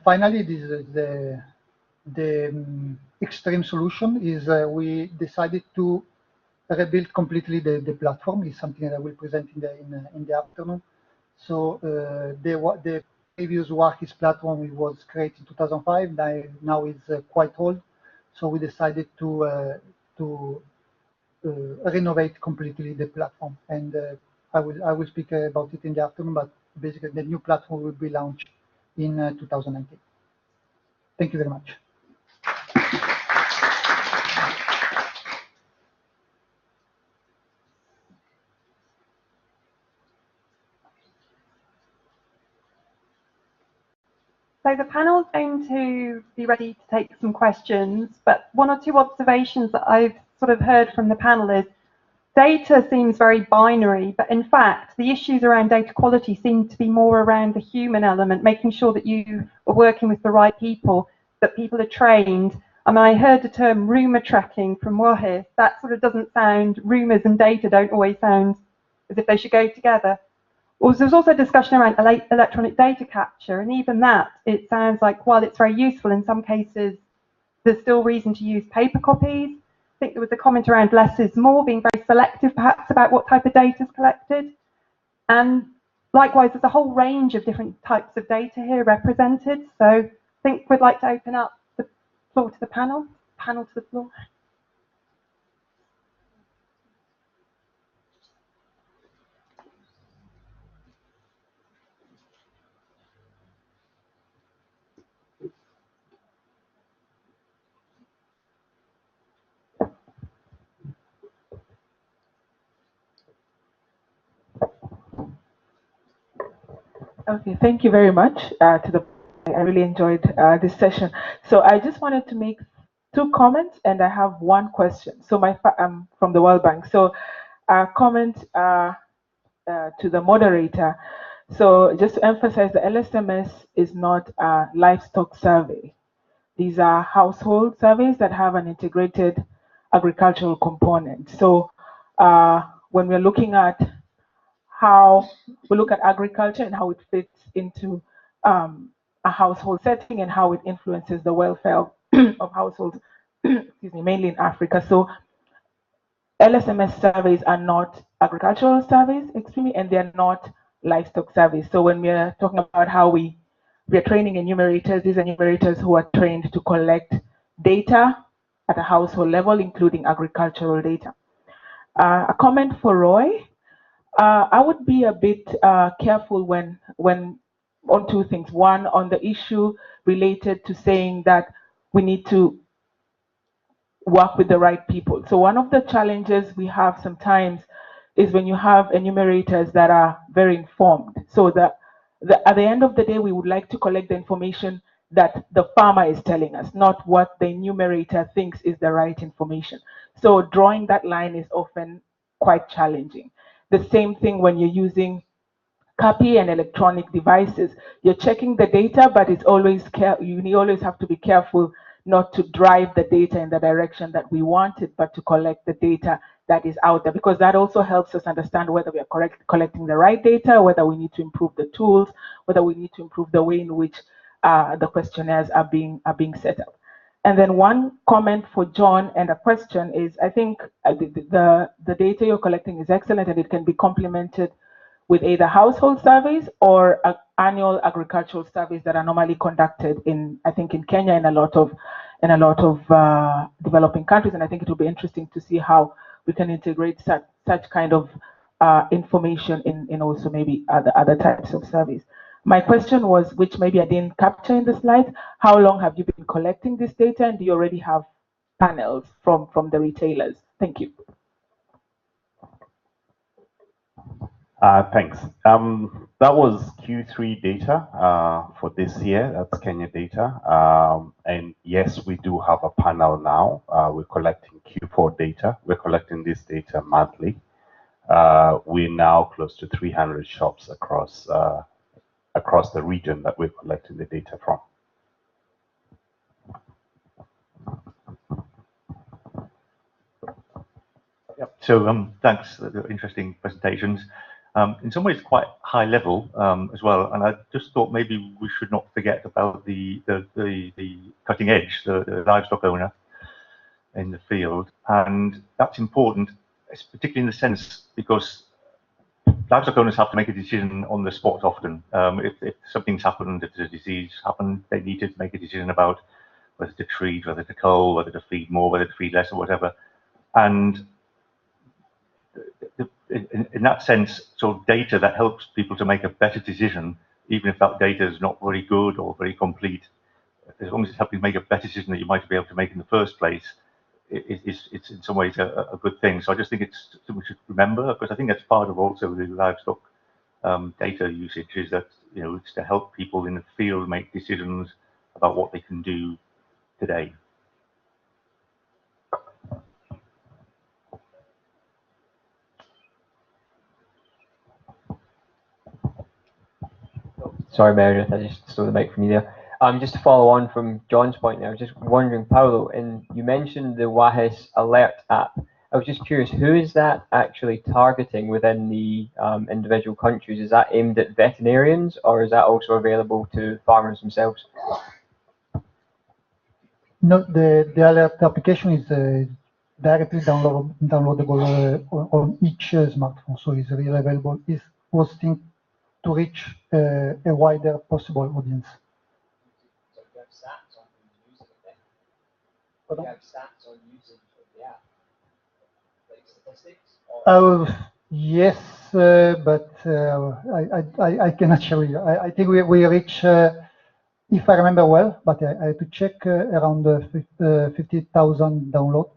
Finally, this is the extreme solution is we decided to rebuild completely the platform. Is something that I will present in the afternoon. So the previous WAHIS platform was created in 2005. Now it's quite old. So we decided to renovate completely the platform, and I will speak about it in the afternoon. But basically, the new platform will be launched in 2019. Thank you very much. So the panel is going to be ready to take some questions, but one or two observations that I've sort of heard from the panel is data seems very binary, but in fact, the issues around data quality seem to be more around the human element, making sure that you are working with the right people, that people are trained. I mean, I heard the term rumour tracking from WAHIS. That sort of doesn't sound, rumours and data don't always sound as if they should go together. There's also a discussion around electronic data capture, and even that, it sounds like while it's very useful, in some cases, there's still reason to use paper copies. I think there was a comment around less is more, being very selective perhaps about what type of data is collected. And likewise, there's a whole range of different types of data here represented. So I think we'd like to open up the floor to the panel to the floor. Okay, thank you very much. I really enjoyed this session. So I just wanted to make 2 comments, and I have 1 question. So I'm from the World Bank. So comment to the moderator. So just to emphasize, the LSMS is not a livestock survey. These are household surveys that have an integrated agricultural component. So when we're looking at how we look at agriculture and how it fits into a household setting and how it influences the welfare of households, excuse me, mainly in Africa. So LSMS surveys are not agricultural surveys, extremely, and they're not livestock surveys. So when we're talking about how we're training enumerators, these are enumerators who are trained to collect data at a household level, including agricultural data. A comment for Roy. I would be a bit careful when on 2 things. One, on the issue related to saying that we need to work with the right people. So one of the challenges we have sometimes is when you have enumerators that are very informed. So at the end of the day, we would like to collect the information that the farmer is telling us, not what the enumerator thinks is the right information. So drawing that line is often quite challenging. The same thing when you're using copy and electronic devices. You're checking the data, but it's always you always have to be careful not to drive the data in the direction that we want it, but to collect the data that is out there, because that also helps us understand whether we are collecting the right data, whether we need to improve the tools, whether we need to improve the way in which the questionnaires are being set up. And then 1 comment for John and a question is, I think the data you're collecting is excellent, and it can be complemented with either household surveys or annual agricultural surveys that are normally conducted I think in Kenya and a lot of developing countries. And I think it will be interesting to see how we can integrate such kind of information in also maybe other types of surveys. My question was, which maybe I didn't capture in the slide, how long have you been collecting this data, and do you already have panels from the retailers? Thank you. Thanks. That was Q3 data for this year. That's Kenya data. And yes, we do have a panel now. We're collecting Q4 data. We're collecting this data monthly. We're now close to 300 shops across the region that we're collecting the data from. Yep. So thanks for the interesting presentations. in some ways quite high level as well. And I just thought maybe we should not forget about the cutting edge, the livestock owner in the field. And that's important, particularly in the sense because livestock owners have to make a decision on the spot often. If something's happened, if there's a disease happened, they need to make a decision about whether to treat, whether to cull, whether to feed more, whether to feed less, or whatever. And in that sense, sort of data that helps people to make a better decision, even if that data is not very good or very complete, as long as it's helping make a better decision that you might be able to make in the first place, it's in some ways a good thing. So I just think it's something we should remember, because I think that's part of also the livestock data usage, is that, you know, it's to help people in the field make decisions about what they can do today. Sorry, Meredith, I just stole the mic from you there. Just to follow on from John's point there, I was just wondering, Paulo, and you mentioned the WAHIS alert app. I was just curious, who is that actually targeting within the individual countries? Is that aimed at veterinarians, or is that also available to farmers themselves? No, the alert application is directly downloadable on each smartphone, so it's really available. It's hosting to reach a wider possible audience. So you have stats on using it then? You have stats on using the app? Like statistics? Yes, but I cannot show you. I think we reach, if I remember well, but I have to check, around 50,000 downloads.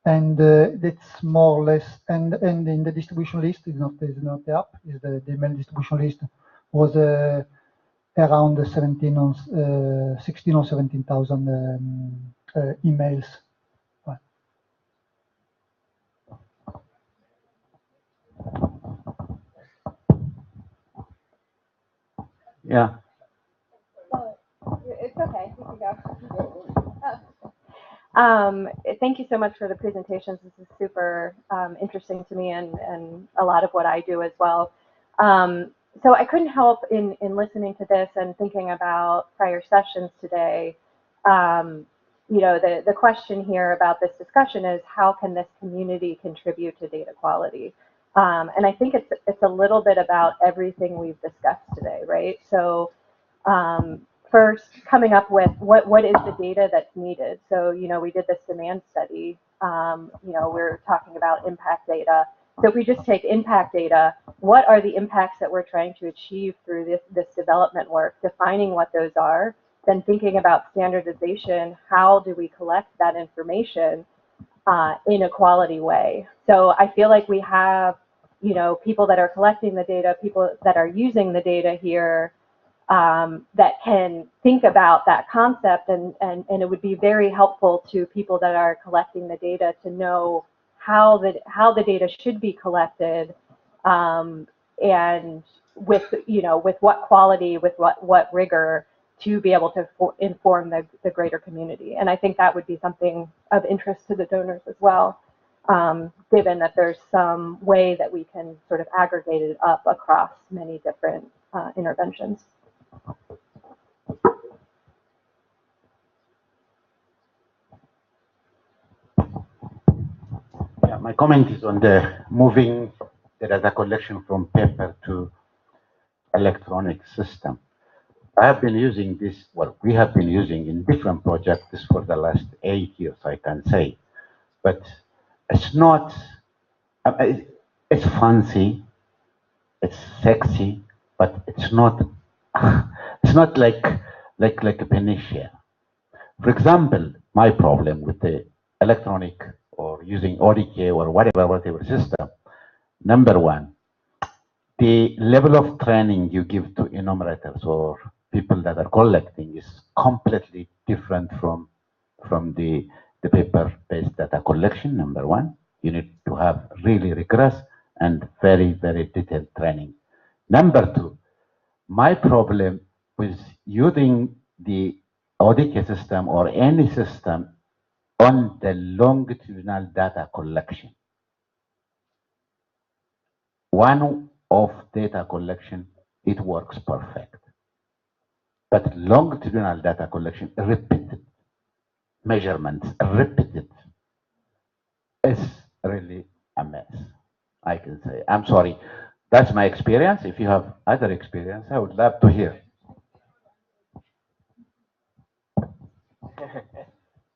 And that's more or less, and in the distribution list, is not the app, is the email distribution list was around 16 or 17,000 emails. Yeah. It's okay. You can go. Thank you so much for the presentations. This is super interesting to me and a lot of what I do as well. So I couldn't help in listening to this and thinking about prior sessions today. You know, the question here about this discussion is, how can this community contribute to data quality? And I think it's a little bit about everything we've discussed today, right? So first, coming up with what is the data that's needed. So, you know, we did this demand study. You know, we're talking about impact data. So if we just take impact data, what are the impacts that we're trying to achieve through this development work, defining what those are, then thinking about standardization, how do we collect that information in a quality way? So I feel like we have, you know, people that are collecting the data, people that are using the data here, that can think about that concept, and it would be very helpful to people that are collecting the data to know how the data should be collected, and with, you know, with what quality, with what rigor, to be able to inform the greater community. And I think that would be something of interest to the donors as well, given that there's some way that we can sort of aggregate it up across many different interventions. Yeah, my comment is on the moving the data collection from paper to electronic system. I have been using this, well, we have been using in different projects for the last 8 years, I can say. But it's not, it's fancy, it's sexy, but it's not, it's not like a panacea. For example, my problem with the electronic or using ODK or whatever system, number one, the level of training you give to enumerators or people that are collecting is completely different from the paper-based data collection. Number one, you need to have really rigorous and very, very detailed training. Number two, my problem with using the ODK system or any system on the longitudinal data collection. One of data collection, it works perfect. But longitudinal data collection, repeated measurements, repeated, is really a mess, I can say. I'm sorry. That's my experience. If you have other experience, I would love to hear.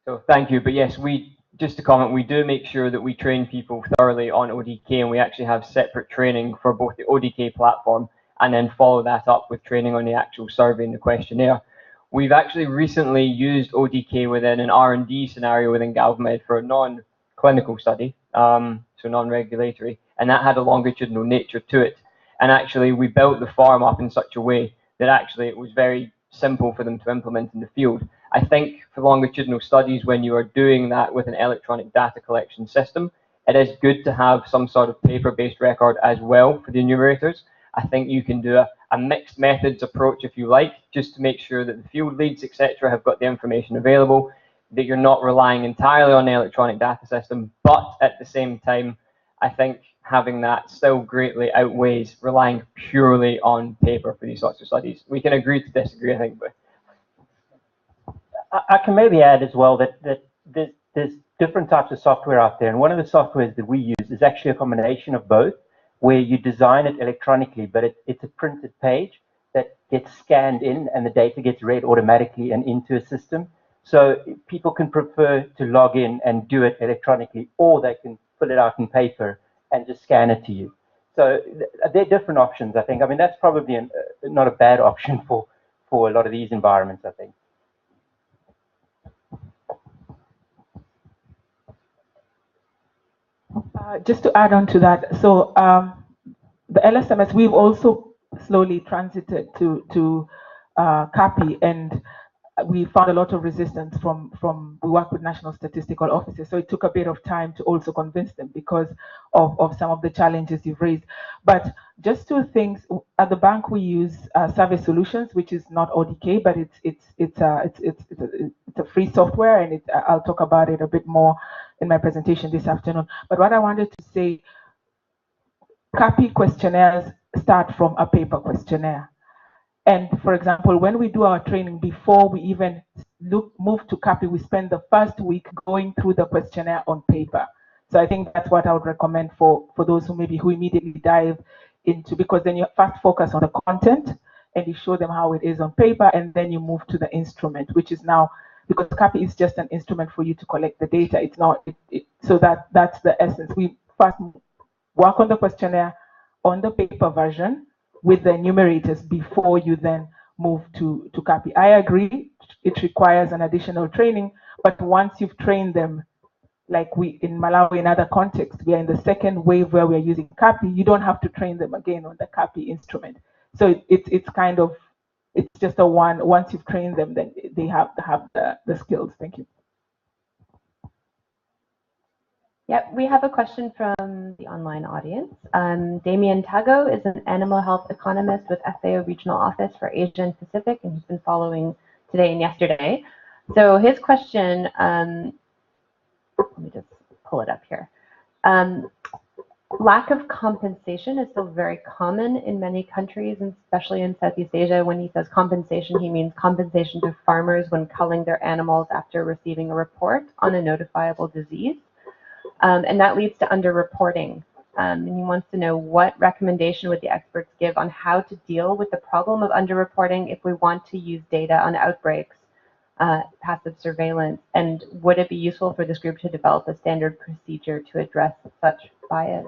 So thank you. But yes, just to comment, we do make sure that we train people thoroughly on ODK, and we actually have separate training for both the ODK platform and then follow that up with training on the actual survey and the questionnaire. We've actually recently used ODK within an R&D scenario within GALVmed for a non-clinical study, so non-regulatory, and that had a longitudinal nature to it. And actually, we built the farm up in such a way that actually it was very simple for them to implement in the field. I think for longitudinal studies, when you are doing that with an electronic data collection system, it is good to have some sort of paper-based record as well for the enumerators. I think you can do a mixed methods approach if you like, just to make sure that the field leads, etc., have got the information available, that you're not relying entirely on the electronic data system, but at the same time, I think having that still greatly outweighs relying purely on paper for these sorts of studies. We can agree to disagree, I think, but I can maybe add as well that there's different types of software out there, and one of the softwares that we use is actually a combination of both, where you design it electronically, but it's a printed page that gets scanned in and the data gets read automatically and into a system. So people can prefer to log in and do it electronically, or they can fill it out in paper and just scan it to you. So there are different options, I think. I mean, that's probably not a bad option for a lot of these environments, I think. Just to add on to that, so the LSMS, we've also slowly transited to CAPI, and we found a lot of resistance from we work with national statistical offices, so it took a bit of time to also convince them because of some of the challenges you've raised. But just two things. At the bank, we use Survey Solutions, which is not ODK, but it's a free software, and I'll talk about it a bit more in my presentation this afternoon. But what I wanted to say, CAPI questionnaires start from a paper questionnaire. And for example, when we do our training, before we even move to CAPI, we spend the first week going through the questionnaire on paper. So I think that's what I would recommend for those who immediately dive into, because then you first focus on the content and you show them how it is on paper, and then you move to the instrument, which is now, because CAPI is just an instrument for you to collect the data. It's not, so that's the essence. We first work on the questionnaire on the paper version with the enumerators before you then move to CAPI. I agree, it requires an additional training, but once you've trained them, like we in Malawi, in other contexts, we are in the second wave where we are using CAPI, you don't have to train them again on the CAPI instrument. So it's kind of, it's just a one, once you've trained them, then they have the skills. Thank you. Yep, we have a question from the online audience. Damien Tago is an animal health economist with FAO Regional Office for Asia and Pacific, and he's been following today and yesterday. So his question, let me just pull it up here. Lack of compensation is still very common in many countries, and especially in Southeast Asia. When he says compensation, he means compensation to farmers when culling their animals after receiving a report on a notifiable disease. And that leads to underreporting. And he wants to know, what recommendation would the experts give on how to deal with the problem of underreporting if we want to use data on outbreaks, passive surveillance, and would it be useful for this group to develop a standard procedure to address such bias?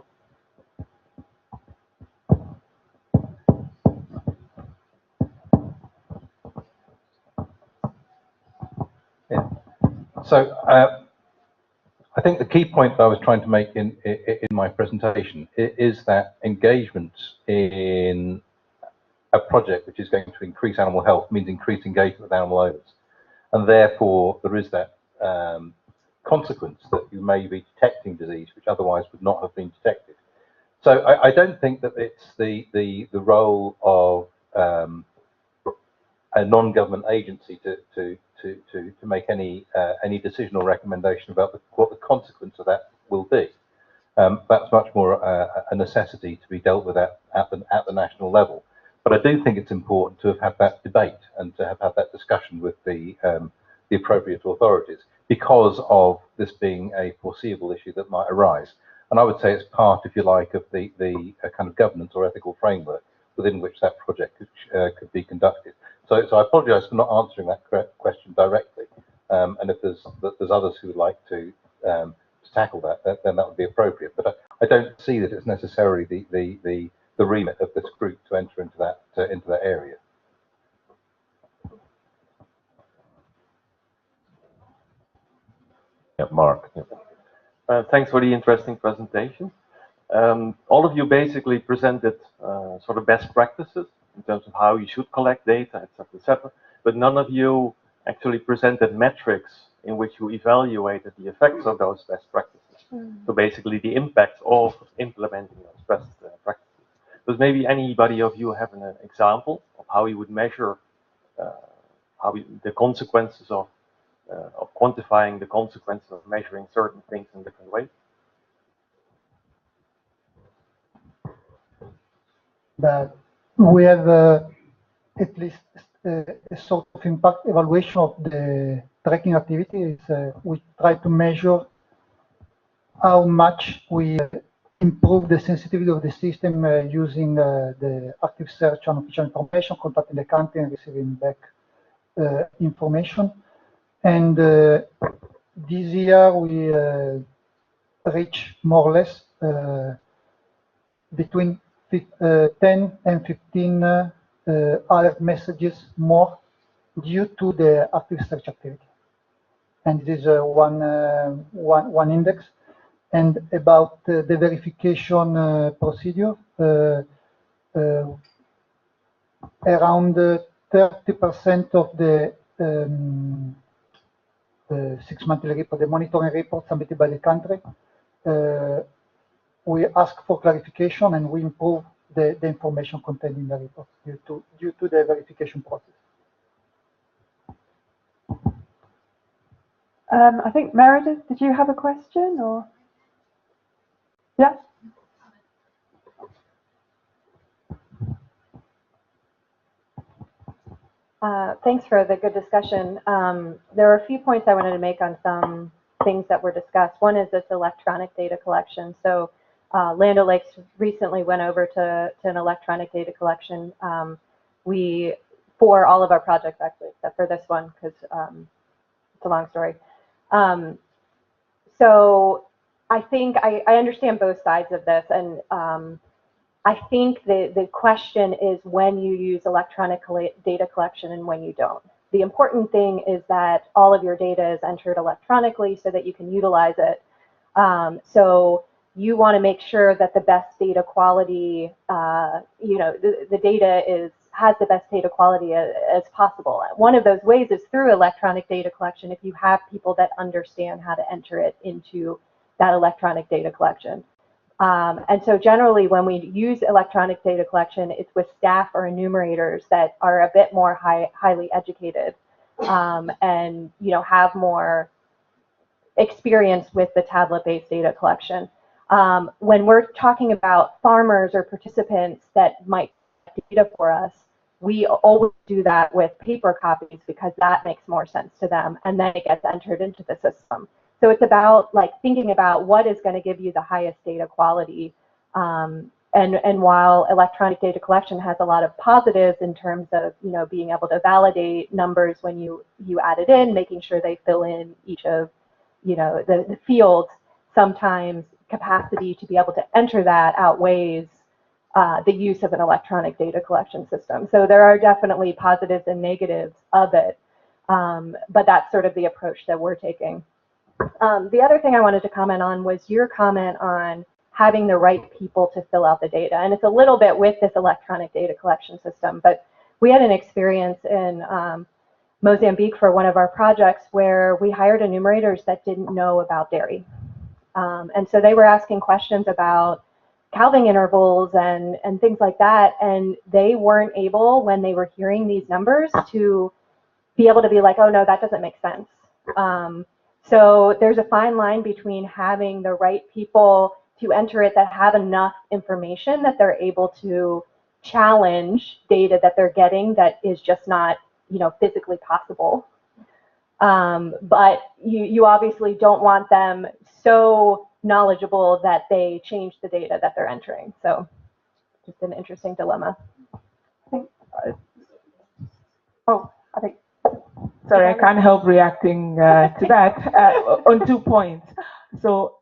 Yeah. So I think the key point that I was trying to make in my presentation is that engagement in a project which is going to increase animal health means increased engagement with animal owners. And therefore, there is that consequence that you may be detecting disease which otherwise would not have been detected. So I don't think that it's the role of a non-government agency to make any decision or recommendation about what the consequence of that will be. That's much more a necessity to be dealt with at the national level. But I do think it's important to have had that debate and to have had that discussion with the appropriate authorities, because of this being a foreseeable issue that might arise. And I would say it's part, if you like, of the kind of governance or ethical framework within which that project could be conducted. So I apologise for not answering that question directly. And if there's others who would like to tackle that, then that would be appropriate. But I don't see that it's necessarily the remit of this group to enter into that area. Yeah, Mark. Yeah. Thanks for the interesting presentation. All of you basically presented sort of best practices in terms of how you should collect data, etc., etc. But none of you actually presented metrics in which you evaluated the effects of those best practices. So basically the impact of implementing those best practices. Does maybe anybody of you have an example of how you would measure the consequences of quantifying the consequences of measuring certain things in different ways? That we have at least a sort of impact evaluation of the tracking activities. We try to measure how much we improve the sensitivity of the system using the active search on official information, contacting the country and receiving back information. And this year we reach more or less between 10 and 15 alert messages more due to the active search activity. And this is one index. And about the verification procedure, around 30% of the 6 monthly report, the monitoring report submitted by the country, we ask for clarification and we improve the information contained in the report due to the verification process. I think Meredith, did you have a question or? Yeah. Thanks for the good discussion. There are a few points I wanted to make on some things that were discussed. One is this electronic data collection. So Land O'Lakes recently went over to an electronic data collection. For all of our projects actually, except for this one, because it's a long story. So I think I understand both sides of this, and I think the question is when you use electronic data collection and when you don't. The important thing is that all of your data is entered electronically so that you can utilize it. So you want to make sure that the best data quality, the data has the best data quality as possible. One of those ways is through electronic data collection if you have people that understand how to enter it into that electronic data collection. And so generally when we use electronic data collection, it's with staff or enumerators that are a bit more highly educated and have more experience with the tablet-based data collection. When we're talking about farmers or participants that might collect data for us, we always do that with paper copies because that makes more sense to them, and then it gets entered into the system. So it's about thinking about what is going to give you the highest data quality. And while electronic data collection has a lot of positives in terms of being able to validate numbers when you add it in, making sure they fill in each of the fields, sometimes capacity to be able to enter that outweighs the use of an electronic data collection system. So there are definitely positives and negatives of it, but that's sort of the approach that we're taking. The other thing I wanted to comment on was your comment on having the right people to fill out the data. And it's a little bit with this electronic data collection system, but we had an experience in Mozambique for one of our projects where we hired enumerators that didn't know about dairy. And so they were asking questions about calving intervals and things like that, and they weren't able, when they were hearing these numbers, to be able to be like, oh no, that doesn't make sense. So there's a fine line between having the right people enter it that have enough information that they're able to challenge data that they're getting that is just not, physically possible. But you obviously don't want them so knowledgeable that they change the data that they're entering. So just an interesting dilemma. Sorry, I can't help reacting to that on 2 points. So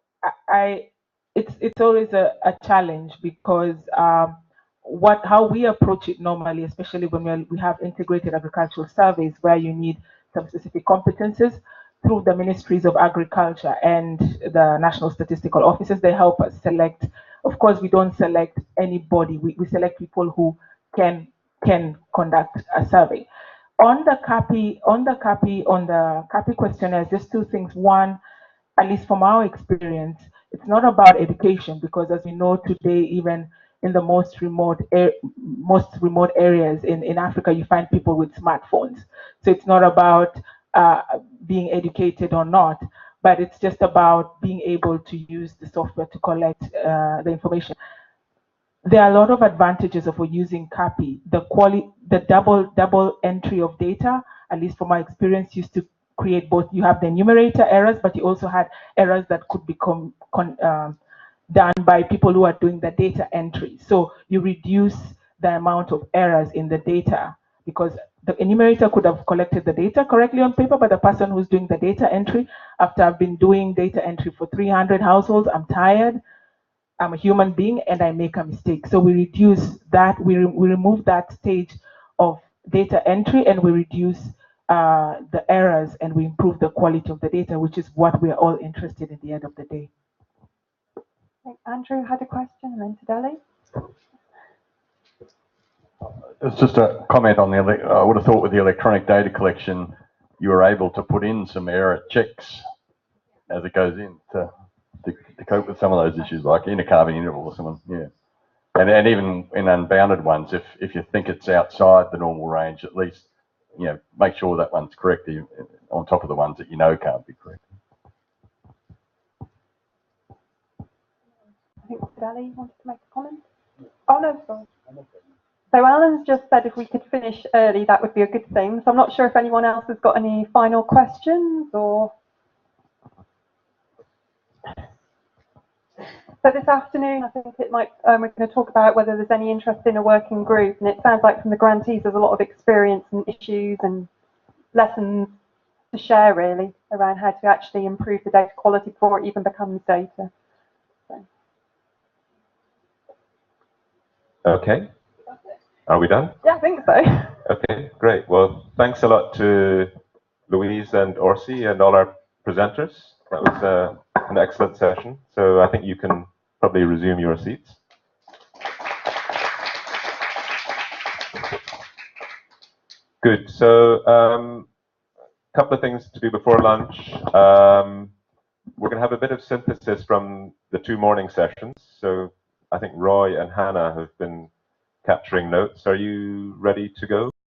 it's always a challenge because how we approach it normally, especially when we have integrated agricultural surveys where you need some specific competences through the ministries of agriculture and the national statistical offices, they help us select. Of course, we don't select anybody. We select people who can conduct a survey. On the CAPI questionnaires, just 2 things. One, at least from our experience, it's not about education because, as we know today, even in the most remote areas in Africa, you find people with smartphones. So it's not about being educated or not, but it's just about being able to use the software to collect the information. There are a lot of advantages of using CAPI. The double entry of data, at least from my experience, used to create both. You have the enumerator errors, but you also had errors that could become done by people who are doing the data entry. So you reduce the amount of errors in the data because the enumerator could have collected the data correctly on paper, but the person who's doing the data entry, after I've been doing data entry for 300 households, I'm tired. I'm a human being and I make a mistake. So we reduce that, we remove that stage of data entry and we reduce the errors and we improve the quality of the data, which is what we're all interested in at the end of the day. Andrew had a question and then Tadeli. It's just a comment on I would have thought with the electronic data collection, you were able to put in some error checks as it goes in to cope with some of those issues, like intercalving interval or something. Yeah, and even in unbounded ones, if you think it's outside the normal range, at least make sure that one's correct on top of the ones that can't be correct. I think Tadeli wanted to make a comment. Oh no, sorry. So Alan's just said if we could finish early, that would be a good thing. So I'm not sure if anyone else has got any final questions or. So this afternoon, I think it might, we're going to talk about whether there's any interest in a working group. And it sounds like from the grantees, there's a lot of experience and issues and lessons to share, really, around how to actually improve the data quality before it even becomes data. So. Okay. Are we done? Yeah, I think so. Okay, great. Well, thanks a lot to Louise and Orsi and all our presenters. That was an excellent session. So I think you can probably resume your seats. Good. So a couple of things to do before lunch. We're going to have a bit of synthesis from the 2 morning sessions. So I think Roy and Hannah have been capturing notes. Are you ready to go?